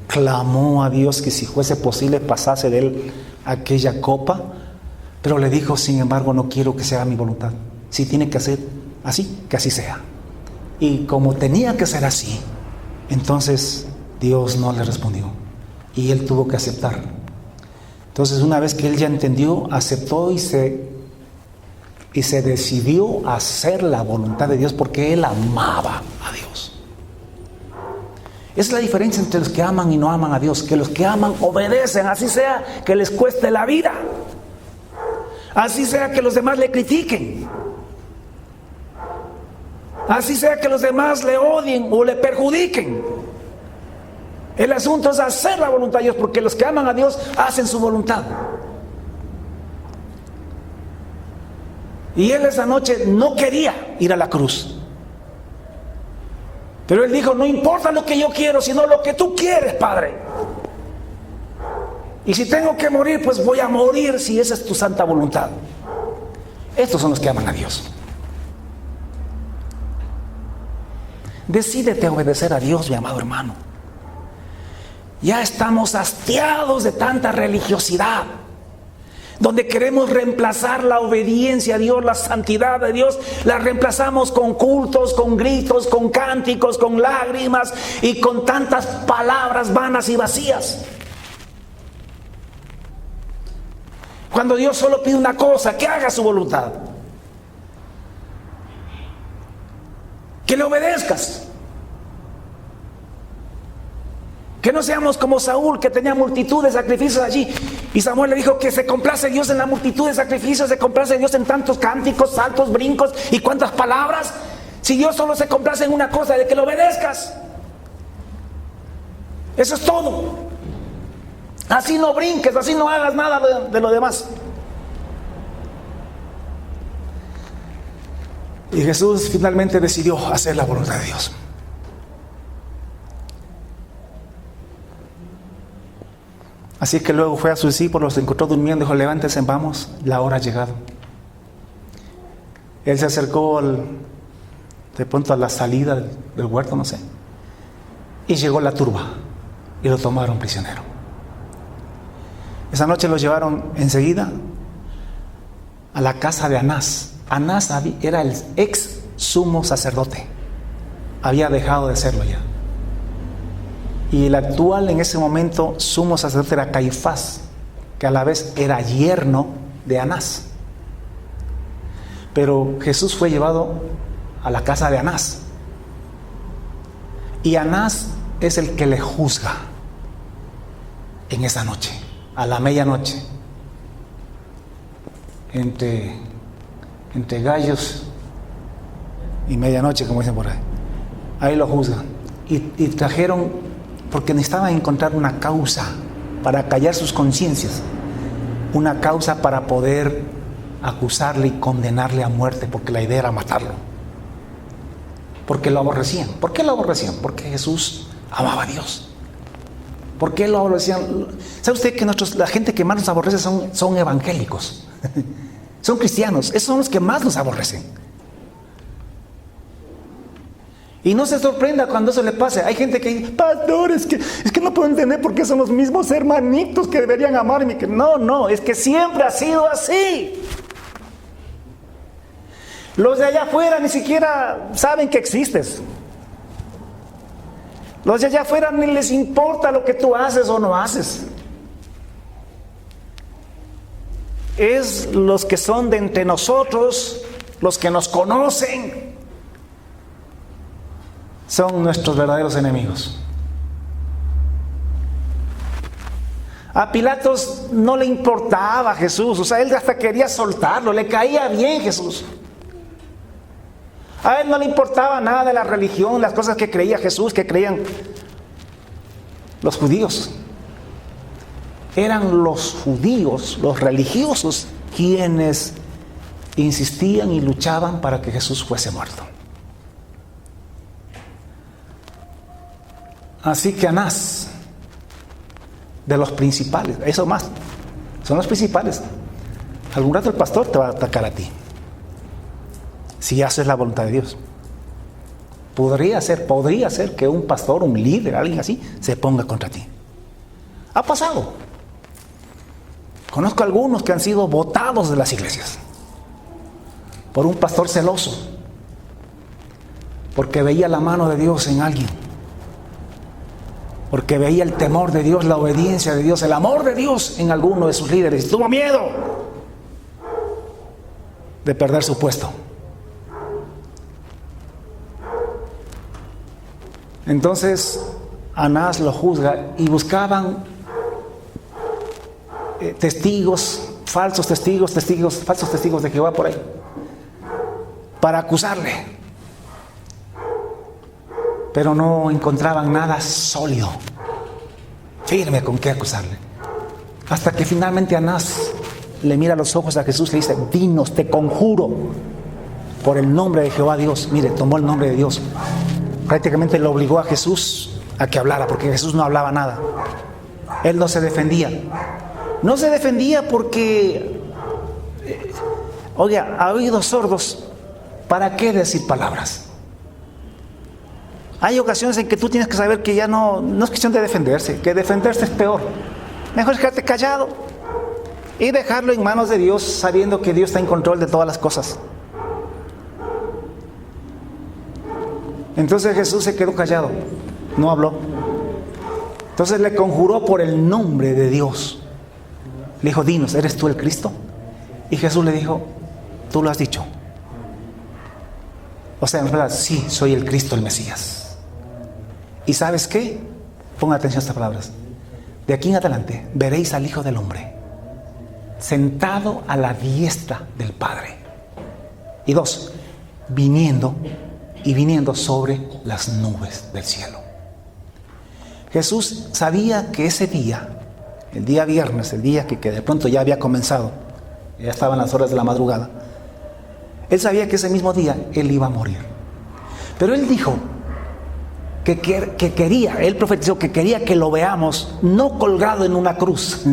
clamó a Dios que si fuese posible pasase de él aquella copa, pero le dijo, sin embargo, no quiero que se haga mi voluntad. Si tiene que ser así, que así sea. Y como tenía que ser así, entonces Dios no le respondió y él tuvo que aceptar. Entonces, una vez que él ya entendió, aceptó y se decidió a hacer la voluntad de Dios porque él amaba a Dios. Esa es la diferencia entre los que aman y no aman a Dios, que los que aman obedecen, así sea que les cueste la vida, así sea que los demás le critiquen, así sea que los demás le odien o le perjudiquen. El asunto es hacer la voluntad de Dios, porque los que aman a Dios hacen su voluntad. Y él esa noche no quería ir a la cruz, pero él dijo, no importa lo que yo quiero, sino lo que tú quieres, Padre. Y si tengo que morir, pues voy a morir si esa es tu santa voluntad. Estos son los que aman a Dios. Decídete a obedecer a Dios, mi amado hermano. Ya estamos hastiados de tanta religiosidad, donde queremos reemplazar la obediencia a Dios, la santidad de Dios, la reemplazamos con cultos, con gritos, con cánticos, con lágrimas y con tantas palabras vanas y vacías. Cuando Dios solo pide una cosa, que haga su voluntad, que le obedezcas. Que no seamos como Saúl, que tenía multitud de sacrificios allí. Y Samuel le dijo que se complace Dios en la multitud de sacrificios, se complace Dios en tantos cánticos, saltos, brincos y cuántas palabras. Si Dios solo se complace en una cosa, de que lo obedezcas. Eso es todo. Así no brinques, así no hagas nada de lo demás. Y Jesús finalmente decidió hacer la voluntad de Dios. Así que luego fue a sus discípulos, los encontró durmiendo, dijo, levántense, vamos, la hora ha llegado. Él se acercó de pronto a la salida del huerto, no sé, y llegó la turba y lo tomaron prisionero. Esa noche lo llevaron enseguida a la casa de Anás. Anás era el ex sumo sacerdote, había dejado de serlo ya. Y el actual en ese momento sumo sacerdote era Caifás, que a la vez era yerno de Anás. Pero Jesús fue llevado a la casa de Anás. Y Anás es el que le juzga en esa noche, a la medianoche. Entre gallos y medianoche, como dicen por ahí. Ahí lo juzgan. Y trajeron, porque necesitaban encontrar una causa para callar sus conciencias, una causa para poder acusarle y condenarle a muerte, porque la idea era matarlo, porque lo aborrecían. ¿Por qué lo aborrecían? Porque Jesús amaba a Dios. ¿Por qué lo aborrecían? ¿Sabe usted que la gente que más nos aborrece son evangélicos? Son cristianos, esos son los que más nos aborrecen. Y no se sorprenda cuando eso le pase. Hay gente que dice, pastor, es que no puedo entender por qué son los mismos hermanitos que deberían amarme. No, es que siempre ha sido así. Los de allá afuera ni siquiera saben que existes. Los de allá afuera ni les importa lo que tú haces o no haces. Es los que son de entre nosotros, los que nos conocen, son nuestros verdaderos enemigos. A Pilatos no le importaba Jesús, o sea, él hasta quería soltarlo, le caía bien Jesús. A él no le importaba nada de la religión, las cosas que creía Jesús, que creían los judíos. Eran los judíos, los religiosos, quienes insistían y luchaban para que Jesús fuese muerto. Así que Anás, de los principales, eso más, son los principales. Algún rato el pastor te va a atacar a ti, si haces la voluntad de Dios. podría ser que un pastor, un líder, alguien así, se ponga contra ti. Ha pasado. Conozco algunos que han sido botados de las iglesias por un pastor celoso, porque veía la mano de Dios en alguien, porque veía el temor de Dios, la obediencia de Dios, el amor de Dios en alguno de sus líderes, y tuvo miedo de perder su puesto. Entonces Anás lo juzga y buscaban testigos, falsos testigos de Jehová por ahí, para acusarle, pero no encontraban nada sólido, firme con qué acusarle, hasta que finalmente Anás le mira a los ojos a Jesús y le dice: dinos, te conjuro por el nombre de Jehová Dios. Mire, tomó el nombre de Dios, prácticamente le obligó a Jesús a que hablara, porque Jesús no hablaba nada. Él no se defendía porque oiga, a oídos sordos, ¿para qué decir palabras? Hay ocasiones en que tú tienes que saber que ya no es cuestión de defenderse, que defenderse es peor. Mejor es quedarte callado y dejarlo en manos de Dios, sabiendo que Dios está en control de todas las cosas. Entonces Jesús se quedó callado, no habló. Entonces le conjuró por el nombre de Dios. Le dijo: dinos, ¿eres tú el Cristo? Y Jesús le dijo: tú lo has dicho. O sea, en verdad, sí, soy el Cristo, el Mesías. ¿Y sabes qué? Ponga atención a estas palabras. De aquí en adelante veréis al Hijo del Hombre sentado a la diestra del Padre. Y 2, viniendo sobre las nubes del cielo. Jesús sabía que ese día, el día viernes, el día que de pronto ya había comenzado, ya estaban las horas de la madrugada, él sabía que ese mismo día él iba a morir. Pero él dijo que quería, él profetizó que quería que lo veamos no colgado en una cruz.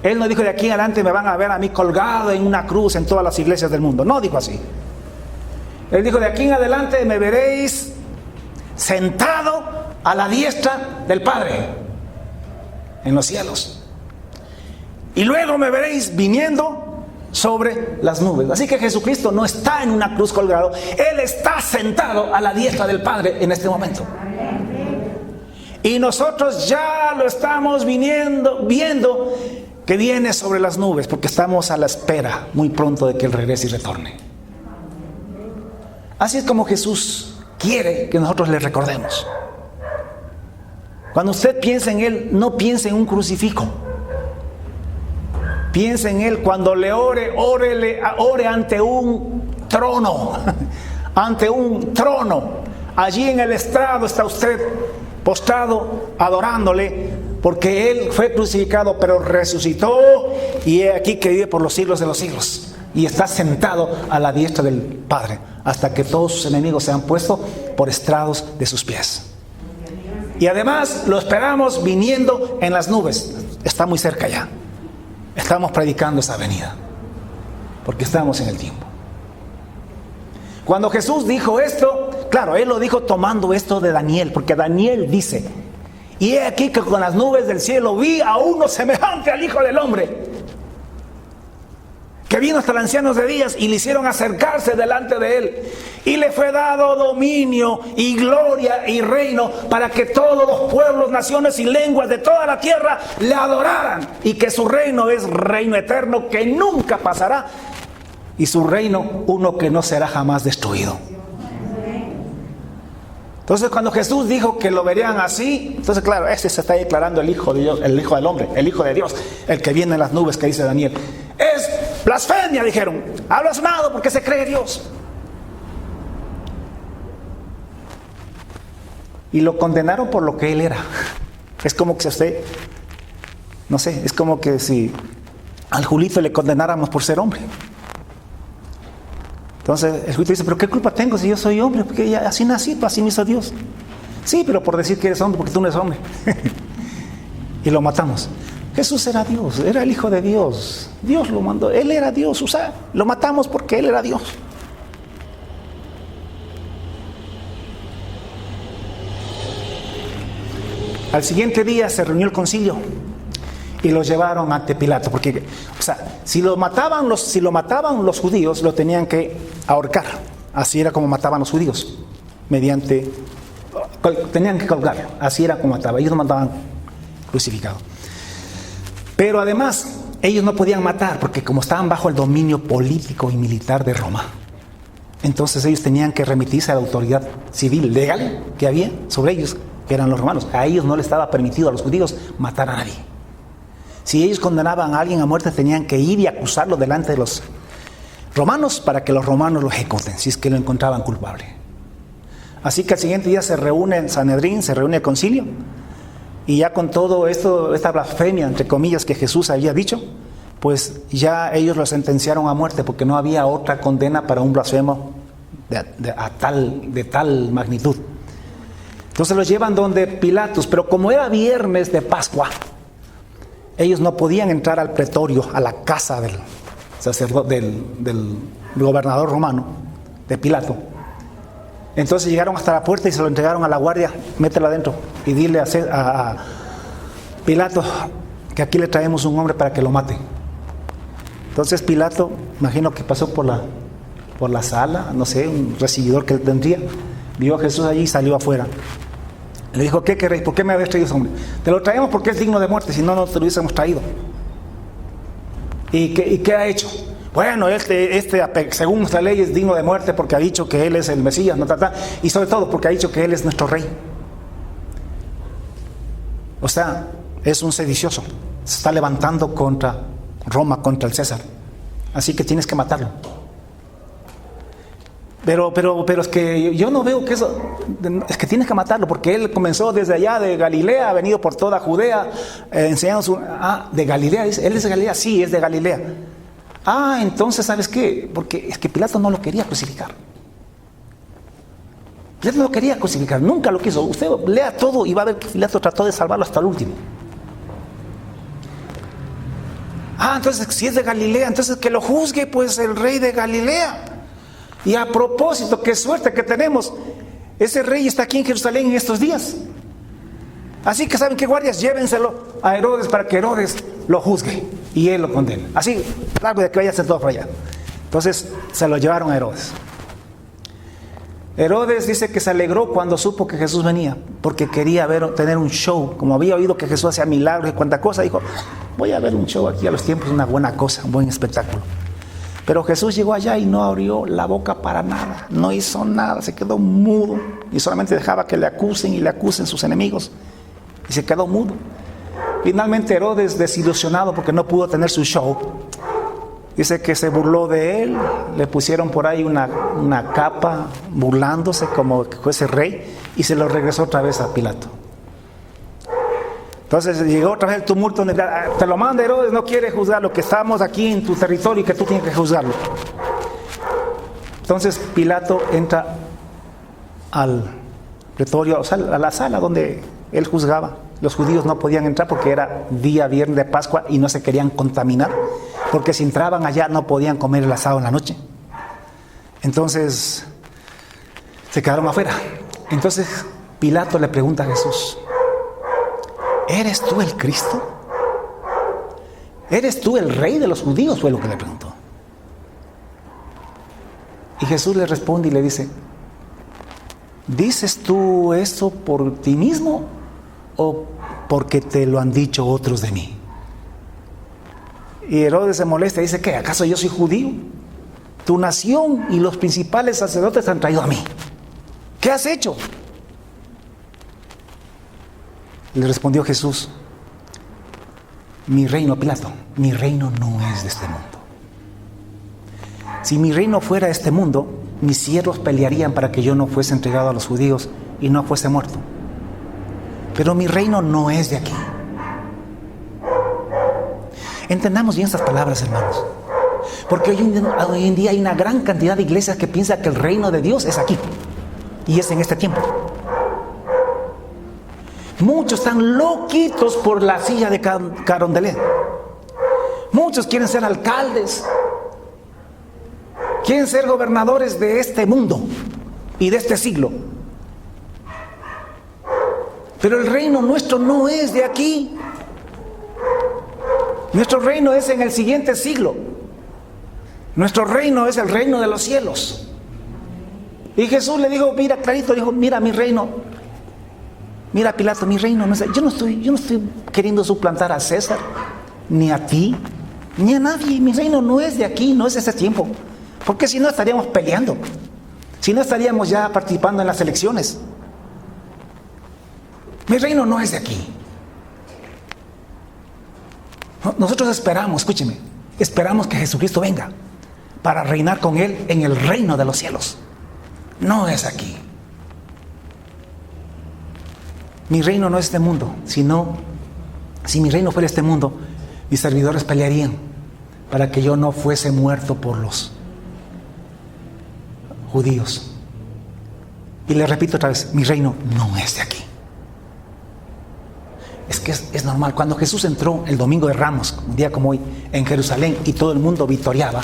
Él no dijo: de aquí en adelante me van a ver a mí colgado en una cruz en todas las iglesias del mundo. No dijo así. Él dijo: de aquí en adelante me veréis sentado a la diestra del Padre en los cielos, y luego me veréis viniendo sobre las nubes. Así que Jesucristo no está en una cruz colgado, Él está sentado a la diestra del Padre en este momento. Y nosotros ya lo estamos viendo que viene sobre las nubes, porque estamos a la espera muy pronto de que Él regrese y retorne. Así es como Jesús quiere que nosotros le recordemos. Cuando usted piensa en Él, no piense en un crucifijo. Piense en Él cuando le ore ante un trono. Ante un trono. Allí en el estrado está usted postrado, adorándole, porque Él fue crucificado, pero resucitó, y he aquí que vive por los siglos de los siglos. Y está sentado a la diestra del Padre, hasta que todos sus enemigos sean puestos por estrados de sus pies. Y además lo esperamos viniendo en las nubes. Está muy cerca ya. Estamos predicando esa venida, porque estamos en el tiempo. Cuando Jesús dijo esto, claro, Él lo dijo tomando esto de Daniel, porque Daniel dice: y he aquí que con las nubes del cielo vi a uno semejante al Hijo del Hombre, que vino hasta los ancianos de días y le hicieron acercarse delante de Él, y le fue dado dominio y gloria y reino, para que todos los pueblos, naciones y lenguas de toda la tierra le adoraran, y que su reino es reino eterno que nunca pasará, y su reino uno que no será jamás destruido. Entonces, cuando Jesús dijo que lo verían así, entonces claro, ese se está declarando el Hijo de Dios, el Hijo del Hombre, el Hijo de Dios, el que viene en las nubes, que dice Daniel. Es blasfemia, dijeron. Ha blasfemado porque se cree Dios. Y lo condenaron por lo que él era. Es como que si usted, no sé, es como que si al Julito le condenáramos por ser hombre. Entonces el Julito dice: pero ¿qué culpa tengo si yo soy hombre? Porque ya así nací, así me hizo Dios. Sí, pero por decir que eres hombre, porque tú no eres hombre. Y lo matamos. Jesús era Dios, era el Hijo de Dios. Dios lo mandó, Él era Dios. O sea, lo matamos porque Él era Dios. Al siguiente día se reunió el concilio y lo llevaron ante Pilato, porque, o sea, si lo mataban los judíos, lo tenían que ahorcar. Así era como mataban los judíos, tenían que colgarlo. Así era como mataban. Ellos no mataban crucificado. Pero además, ellos no podían matar, porque como estaban bajo el dominio político y militar de Roma, entonces ellos tenían que remitirse a la autoridad civil legal que había sobre ellos, que eran los romanos. A ellos no les estaba permitido, a los judíos, matar a nadie. Si ellos condenaban a alguien a muerte, tenían que ir y acusarlo delante de los romanos para que los romanos lo ejecuten, si es que lo encontraban culpable. Así que al siguiente día se reúne el Sanedrín, se reúne el concilio, y ya con todo esto, esta blasfemia, entre comillas, que Jesús había dicho, pues ya ellos lo sentenciaron a muerte, porque no había otra condena para un blasfemo de tal magnitud. Entonces los llevan donde Pilatos, pero como era viernes de Pascua, ellos no podían entrar al pretorio, a la casa del sacerdote, del gobernador romano, de Pilato. Entonces llegaron hasta la puerta y se lo entregaron a la guardia. Métela adentro y dile a Pilato que aquí le traemos un hombre para que lo mate. Entonces Pilato, imagino que pasó por la sala, no sé, un recibidor que él tendría, vio a Jesús allí y salió afuera. Le dijo: ¿qué queréis? ¿Por qué me habéis traído ese hombre? Te lo traemos porque es digno de muerte, si no, no te lo hubiésemos traído. ¿Y qué ha hecho? Bueno, según nuestra ley es digno de muerte porque ha dicho que él es el Mesías, y sobre todo porque ha dicho que él es nuestro rey. O sea, es un sedicioso, se está levantando contra Roma, contra el César, así que tienes que matarlo. Pero es que yo no veo que eso, es que tienes que matarlo, porque él comenzó desde allá de Galilea, ha venido por toda Judea, enseñando de Galilea, dice, él es de Galilea, sí, es de Galilea. Entonces, ¿sabes qué? Porque es que Pilato no lo quería crucificar. Pilato no lo quería crucificar, nunca lo quiso. Usted lea todo y va a ver que Pilato trató de salvarlo hasta el último. Entonces, si es de Galilea, entonces que lo juzgue pues el rey de Galilea. Y a propósito, qué suerte que tenemos, ese rey está aquí en Jerusalén en estos días. Así que, ¿saben qué, guardias? Llévenselo a Herodes para que Herodes lo juzgue y él lo condene. Así, largo de que vaya a hacer todo por allá. Entonces, se lo llevaron a Herodes. Herodes dice que se alegró cuando supo que Jesús venía, porque quería tener un show. Como había oído que Jesús hacía milagros y cuanta cosa, dijo: voy a ver un show aquí a los tiempos, una buena cosa, un buen espectáculo. Pero Jesús llegó allá y no abrió la boca para nada, no hizo nada, se quedó mudo y solamente dejaba que le acusen y le acusen sus enemigos, y se quedó mudo. Finalmente Herodes, desilusionado porque no pudo tener su show, dice que se burló de él, le pusieron por ahí una capa burlándose como que fuese rey, y se lo regresó otra vez a Pilato. Entonces llegó otra vez el tumulto, te lo manda Herodes, no quiere juzgarlo, que estamos aquí en tu territorio y que tú tienes que juzgarlo. Entonces Pilato entra al pretorio, o sea, a la sala donde él juzgaba. Los judíos no podían entrar porque era día viernes de Pascua y no se querían contaminar, porque si entraban allá no podían comer el asado en la noche. Entonces se quedaron afuera. Entonces Pilato le pregunta a Jesús: ¿eres tú el Cristo? ¿Eres tú el rey de los judíos? Fue lo que le preguntó. Y Jesús le responde y le dice: ¿dices tú eso por ti mismo o porque te lo han dicho otros de mí? Y Herodes se molesta y dice: ¿qué? ¿Acaso yo soy judío? Tu nación y los principales sacerdotes te han traído a mí. ¿Qué has hecho? Le respondió Jesús: mi reino, Pilato, mi reino no es de este mundo. Si mi reino fuera de este mundo, mis siervos pelearían para que yo no fuese entregado a los judíos y no fuese muerto. Pero mi reino no es de aquí. Entendamos bien estas palabras, hermanos, porque hoy en día hay una gran cantidad de iglesias que piensan que el reino de Dios es aquí y es en este tiempo. Muchos están loquitos por la silla de Carondelet. Muchos quieren ser alcaldes, quieren ser gobernadores de este mundo y de este siglo. Pero el reino nuestro no es de aquí. Nuestro reino es en el siguiente siglo. Nuestro reino es el reino de los cielos. Y Jesús le dijo, mira, clarito, dijo, mira mi reino. Mira, Pilato, mi reino no es... Yo no estoy queriendo suplantar a César, ni a ti, ni a nadie. Mi reino no es de aquí, no es de ese tiempo. Porque si no estaríamos peleando. Si no estaríamos ya participando en las elecciones. Mi reino no es de aquí. Nosotros esperamos, escúcheme, esperamos que Jesucristo venga para reinar con Él en el reino de los cielos. No es aquí. Mi reino no es este mundo, sino, si mi reino fuera este mundo, mis servidores pelearían para que yo no fuese muerto por los judíos. Y le repito otra vez, mi reino no es de aquí. Es que es normal. Cuando Jesús entró el domingo de Ramos, un día como hoy, en Jerusalén, y todo el mundo victoriaba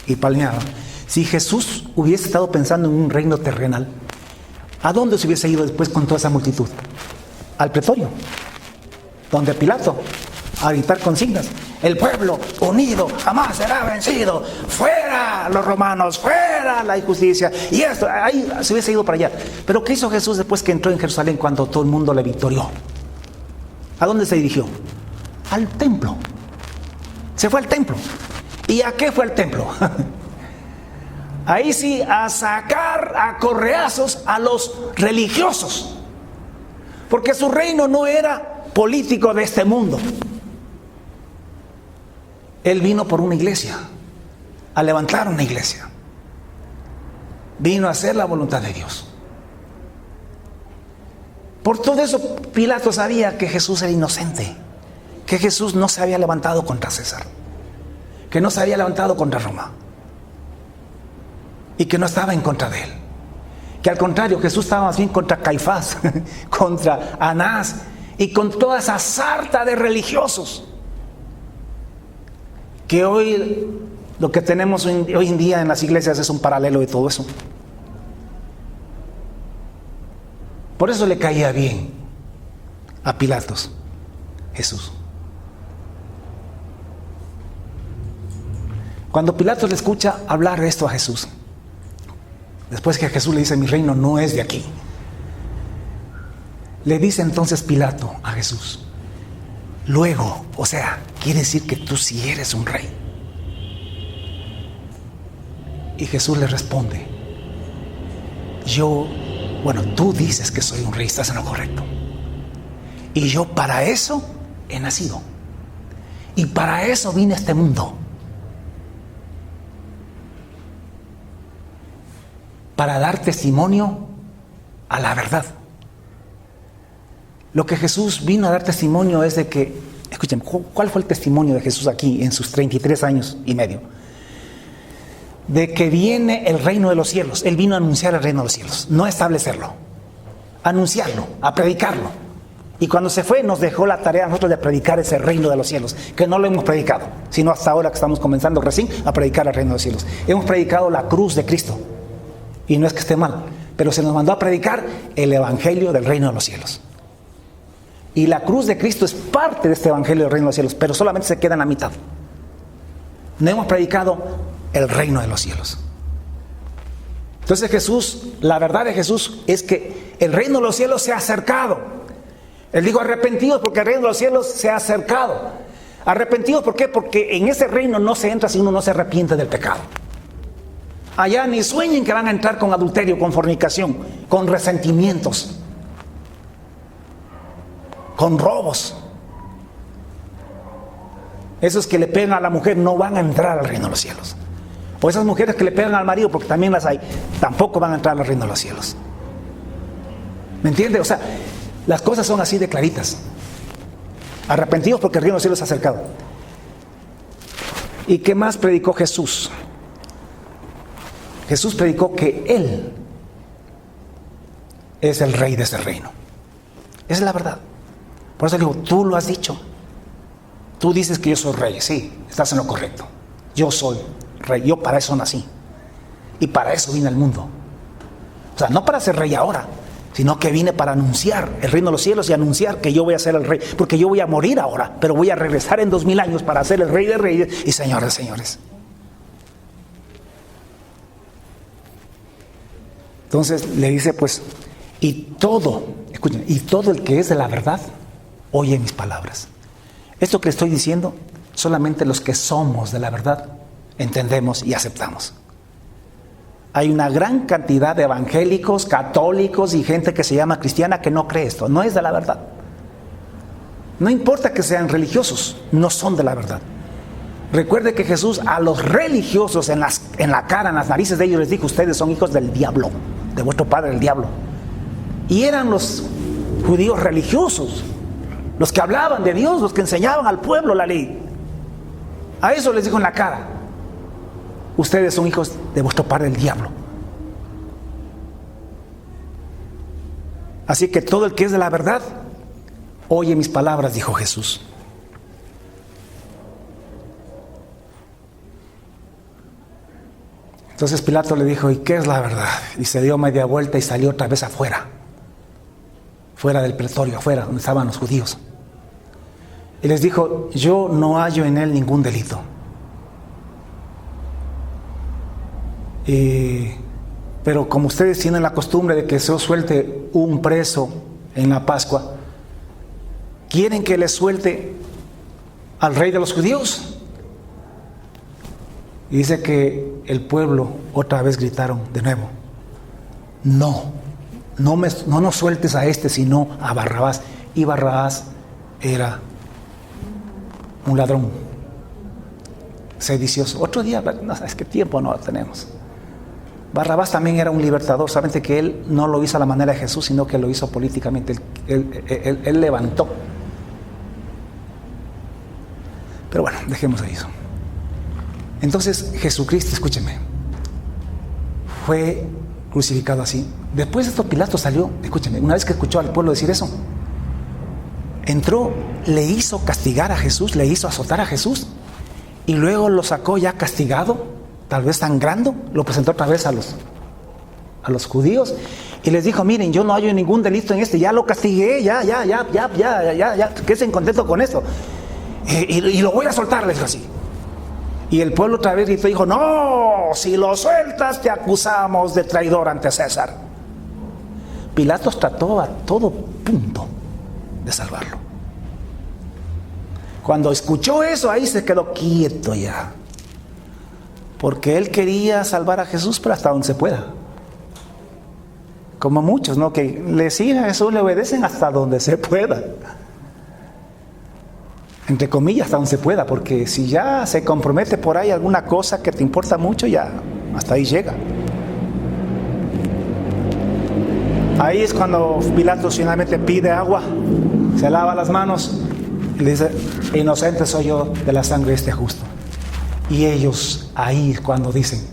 y palmeaba, si Jesús hubiese estado pensando en un reino terrenal, ¿a dónde se hubiese ido después con toda esa multitud? Al pretorio, donde Pilato, a gritar consignas: el pueblo unido jamás será vencido, fuera los romanos, fuera la injusticia. Y esto, ahí se hubiese ido para allá. Pero ¿qué hizo Jesús después que entró en Jerusalén cuando todo el mundo le victorió? ¿A dónde se dirigió? Al templo. Se fue al templo. ¿Y a qué fue el templo? Ahí sí, a sacar a correazos a los religiosos. Porque su reino no era político de este mundo. Él vino por una iglesia, a levantar una iglesia. Vino a hacer la voluntad de Dios. Por todo eso, Pilato sabía que Jesús era inocente, que Jesús no se había levantado contra César, que no se había levantado contra Roma, y que no estaba en contra de él. Que al contrario, Jesús estaba más bien contra Caifás, contra Anás y con toda esa sarta de religiosos. Que hoy lo que tenemos hoy en día en las iglesias es un paralelo de todo eso. Por eso le caía bien a Pilatos Jesús. Cuando Pilatos le escucha hablar esto a Jesús, después que Jesús le dice, mi reino no es de aquí, le dice entonces Pilato a Jesús, luego, o sea, quiere decir que tú sí eres un rey. Y Jesús le responde, tú dices que soy un rey, estás en lo correcto. Y yo para eso he nacido. Y para eso vine a este mundo. Para dar testimonio a la verdad. Lo que Jesús vino a dar testimonio es de que, escuchen, ¿cuál fue el testimonio de Jesús aquí en sus 33 años y medio? De que viene el reino de los cielos. Él vino a anunciar el reino de los cielos, no a establecerlo, a anunciarlo, a predicarlo. Y cuando se fue nos dejó la tarea a nosotros de predicar ese reino de los cielos, que no lo hemos predicado, sino hasta ahora que estamos comenzando recién a predicar el reino de los cielos. Hemos predicado la cruz de Cristo, y no es que esté mal, pero se nos mandó a predicar el evangelio del reino de los cielos. Y la cruz de Cristo es parte de este evangelio del reino de los cielos, pero solamente se queda en la mitad. No hemos predicado el reino de los cielos. Entonces Jesús, la verdad de Jesús es que el reino de los cielos se ha acercado. Él dijo arrepentidos porque el reino de los cielos se ha acercado. Arrepentidos, ¿por qué? Porque en ese reino no se entra si uno no se arrepiente del pecado. Allá ni sueñen que van a entrar con adulterio, con fornicación, con resentimientos, con robos. Esos que le pegan a la mujer no van a entrar al reino de los cielos. O esas mujeres que le pegan al marido, porque también las hay, tampoco van a entrar al reino de los cielos. ¿Me entiende? O sea, las cosas son así de claritas. Arrepentidos porque el reino de los cielos se ha acercado. ¿Y qué más predicó Jesús? Jesús predicó que Él es el rey de ese reino. Esa es la verdad. Por eso le digo, tú lo has dicho. Tú dices que yo soy rey. Sí, estás en lo correcto. Yo soy rey. Yo para eso nací. Y para eso vine al mundo. O sea, no para ser rey ahora, sino que vine para anunciar el reino de los cielos y anunciar que yo voy a ser el rey, porque yo voy a morir ahora, pero voy a regresar en 2000 años para ser el rey de reyes y señor de señores. Entonces le dice, pues, escuchen, y todo el que es de la verdad, oye mis palabras. Esto que le estoy diciendo, solamente los que somos de la verdad entendemos y aceptamos. Hay una gran cantidad de evangélicos, católicos y gente que se llama cristiana que no cree esto, no es de la verdad. No importa que sean religiosos, no son de la verdad. Recuerde que Jesús a los religiosos en la cara, en las narices de ellos les dijo, ustedes son hijos del diablo, de vuestro padre el diablo. Y eran los judíos religiosos, los que hablaban de Dios, los que enseñaban al pueblo la ley. A eso les dijo en la cara, ustedes son hijos de vuestro padre el diablo. Así que todo el que es de la verdad, oye mis palabras, dijo Jesús. Entonces Pilato le dijo, ¿y qué es la verdad? Y se dio media vuelta y salió otra vez afuera, fuera del pretorio, afuera, donde estaban los judíos. Y les dijo, yo no hallo en él ningún delito. Pero como ustedes tienen la costumbre de que se os suelte un preso en la Pascua, ¿quieren que les suelte al rey de los judíos? Y dice que el pueblo otra vez gritaron de nuevo, no nos sueltes a este, sino a Barrabás. Y Barrabás era un ladrón sedicioso. Otro día, no sabes qué tiempo no tenemos. Barrabás también era un libertador, solamente que él no lo hizo a la manera de Jesús, sino que lo hizo políticamente. Él levantó. Pero bueno, dejemos de eso. Entonces Jesucristo, escúcheme, fue crucificado así. Después de esto Pilato salió, escúcheme, una vez que escuchó al pueblo decir eso, entró, le hizo castigar a Jesús, le hizo azotar a Jesús, y luego lo sacó ya castigado, tal vez sangrando, lo presentó otra vez a los judíos, y les dijo, miren, yo no hallo ningún delito en este, ya lo castigué, ya, que estén contentos con esto, y lo voy a soltar, les dijo así. Y el pueblo otra vez gritó y dijo, no, si lo sueltas te acusamos de traidor ante César. Pilatos trató a todo punto de salvarlo. Cuando escuchó eso, ahí se quedó quieto ya. Porque él quería salvar a Jesús, pero hasta donde se pueda. Como muchos, ¿no? Que le siguen a Jesús, le obedecen hasta donde se pueda. Entre comillas, hasta donde se pueda, porque si ya se compromete por ahí alguna cosa que te importa mucho, ya hasta ahí llega. Ahí es cuando Pilatos finalmente pide agua, se lava las manos y le dice, inocente soy yo de la sangre de este justo. Y ellos ahí es cuando dicen,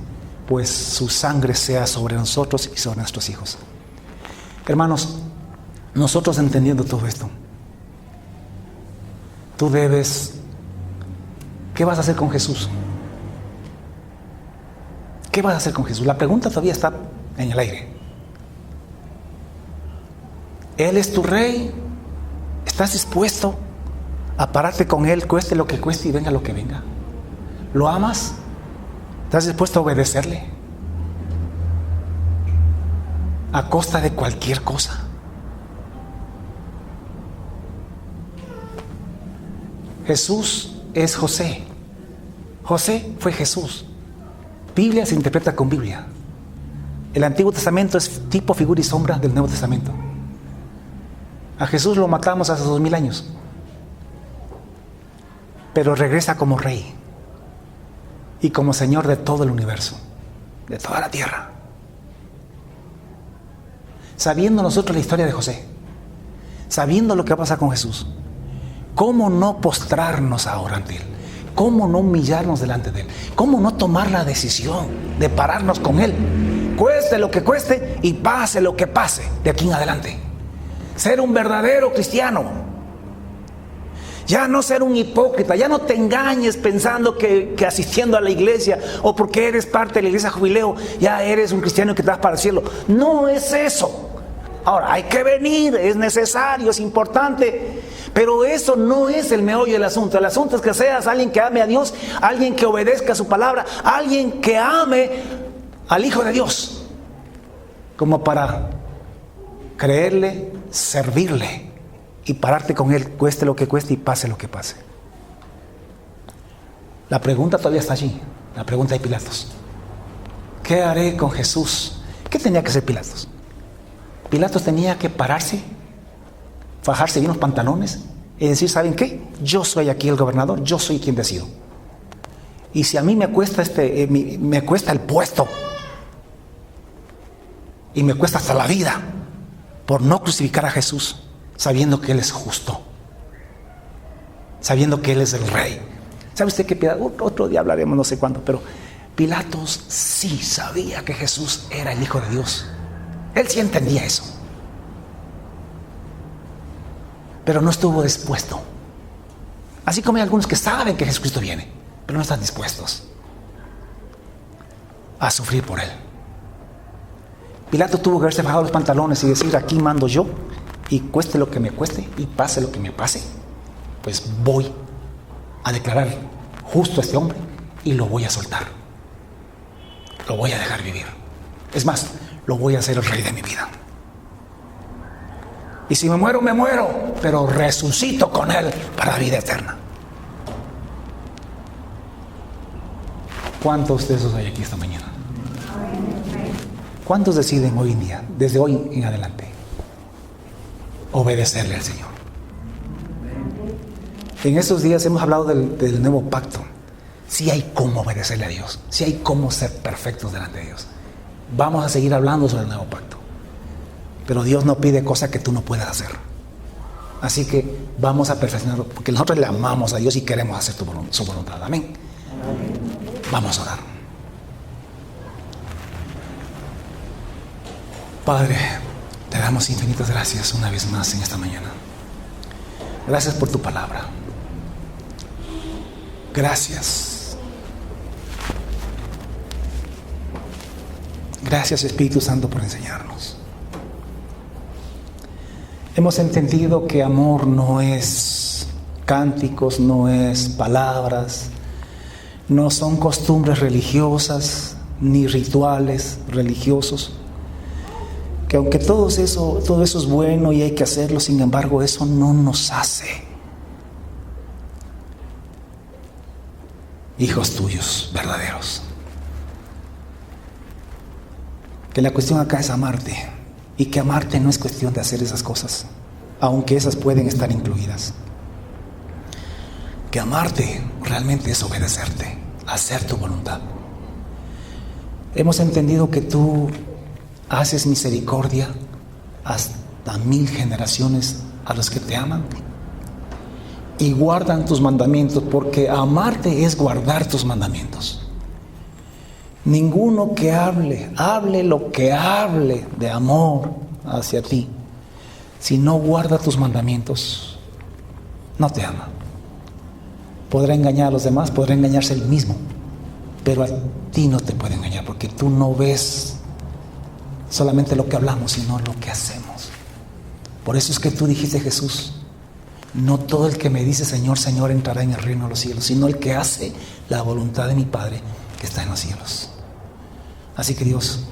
pues su sangre sea sobre nosotros y sobre nuestros hijos. Hermanos, nosotros entendiendo todo esto, tú debes, ¿qué vas a hacer con Jesús? ¿Qué vas a hacer con Jesús? La pregunta todavía está en el aire. Él es tu rey. ¿Estás dispuesto a pararte con Él, cueste lo que cueste y venga lo que venga? ¿Lo amas? ¿Estás dispuesto a obedecerle? A costa de cualquier cosa. Jesús es José. José fue Jesús. Biblia se interpreta con Biblia. El Antiguo Testamento es tipo, figura y sombra del Nuevo Testamento. A Jesús lo matamos hace 2000 años. Pero regresa como rey y como Señor de todo el universo, de toda la tierra. Sabiendo nosotros la historia de José, sabiendo lo que va a pasar con Jesús, ¿cómo no postrarnos ahora ante Él? ¿Cómo no humillarnos delante de Él? ¿Cómo no tomar la decisión de pararnos con Él? Cueste lo que cueste y pase lo que pase de aquí en adelante. Ser un verdadero cristiano. Ya no ser un hipócrita, ya no te engañes pensando que asistiendo a la iglesia o porque eres parte de la iglesia Jubileo, ya eres un cristiano que te vas para el cielo. No es eso. Ahora, hay que venir, es necesario, es importante, pero eso no es el meollo del asunto. El asunto es que seas alguien que ame a Dios, alguien que obedezca su palabra, alguien que ame al Hijo de Dios, como para creerle, servirle y pararte con Él, cueste lo que cueste y pase lo que pase. La pregunta todavía está allí, la pregunta de Pilatos. ¿Qué haré con Jesús? ¿Qué tenía que hacer Pilatos? Pilatos tenía que pararse, fajarse bien los pantalones y decir, ¿saben qué? Yo soy aquí el gobernador, yo soy quien decido. Y si a mí me cuesta me cuesta el puesto y me cuesta hasta la vida por no crucificar a Jesús, sabiendo que Él es justo, sabiendo que Él es el Rey. ¿Sabe usted qué? Otro día hablaremos, no sé cuándo, pero Pilatos sí sabía que Jesús era el Hijo de Dios. Él sí entendía eso, pero no estuvo dispuesto. Así como hay algunos que saben que Jesucristo viene, pero no están dispuestos a sufrir por Él. Pilato tuvo que haberse bajado los pantalones y decir, aquí mando yo, y cueste lo que me cueste y pase lo que me pase, pues voy a declarar justo a este hombre y lo voy a soltar, lo voy a dejar vivir. Es más, lo voy a hacer el rey de mi vida. Y si me muero, me muero, pero resucito con Él para la vida eterna. ¿Cuántos de esos hay aquí esta mañana? ¿Cuántos deciden hoy en día, desde hoy en adelante, obedecerle al Señor? En estos días hemos hablado del nuevo pacto. Sí hay cómo obedecerle a Dios, sí hay cómo ser perfectos delante de Dios. Vamos a seguir hablando sobre el nuevo pacto, pero Dios no pide cosas que tú no puedas hacer. Así que vamos a perfeccionarlo, porque nosotros le amamos a Dios y queremos hacer su voluntad. Amén. Vamos a orar. Padre, te damos infinitas gracias una vez más en esta mañana. Gracias por tu palabra. Gracias. Gracias, Espíritu Santo, por enseñarnos. Hemos entendido que amor no es cánticos, no es palabras, no son costumbres religiosas ni rituales religiosos. Que aunque todo eso es bueno y hay que hacerlo, sin embargo, eso no nos hace hijos tuyos verdaderos. Que la cuestión acá es amarte, y que amarte no es cuestión de hacer esas cosas, aunque esas pueden estar incluidas. Que amarte realmente es obedecerte, hacer tu voluntad. Hemos entendido que tú haces misericordia hasta 1000 generaciones a los que te aman y guardan tus mandamientos, porque amarte es guardar tus mandamientos. Ninguno que hable lo que hable de amor hacia ti, si no guarda tus mandamientos, no te ama. Podrá engañar a los demás, podrá engañarse él mismo, pero a ti no te puede engañar, porque tú no ves solamente lo que hablamos, sino lo que hacemos. Por eso es que tú dijiste, Jesús, no todo el que me dice Señor, Señor entrará en el reino de los cielos, sino el que hace la voluntad de mi Padre que está en los cielos. Así que Dios,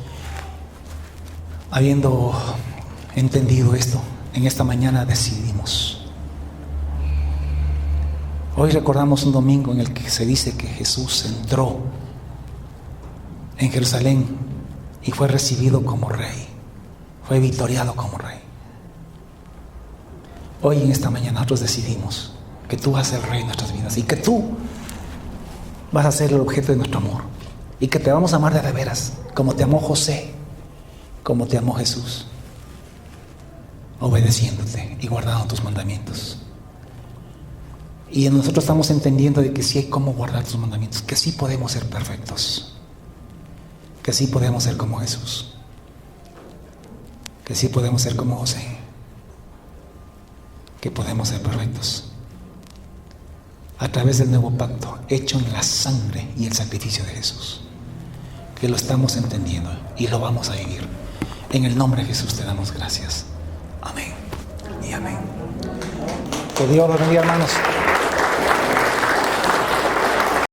habiendo entendido esto, en esta mañana decidimos. Hoy recordamos un domingo en el que se dice que Jesús entró en Jerusalén y fue recibido como rey, fue victoriado como rey. Hoy en esta mañana nosotros decidimos que tú vas a ser el rey de nuestras vidas y que tú vas a ser el objeto de nuestro amor y que te vamos a amar de veras, como te amó José, como te amó Jesús, obedeciéndote y guardando tus mandamientos. Y nosotros estamos entendiendo de que sí hay cómo guardar tus mandamientos, que sí podemos ser perfectos, que sí podemos ser como Jesús, que sí podemos ser como José, que podemos ser perfectos a través del nuevo pacto hecho en la sangre y el sacrificio de Jesús, que lo estamos entendiendo y lo vamos a vivir. En el nombre de Jesús te damos gracias. Amén y amén. Que Dios los bendiga, hermanos.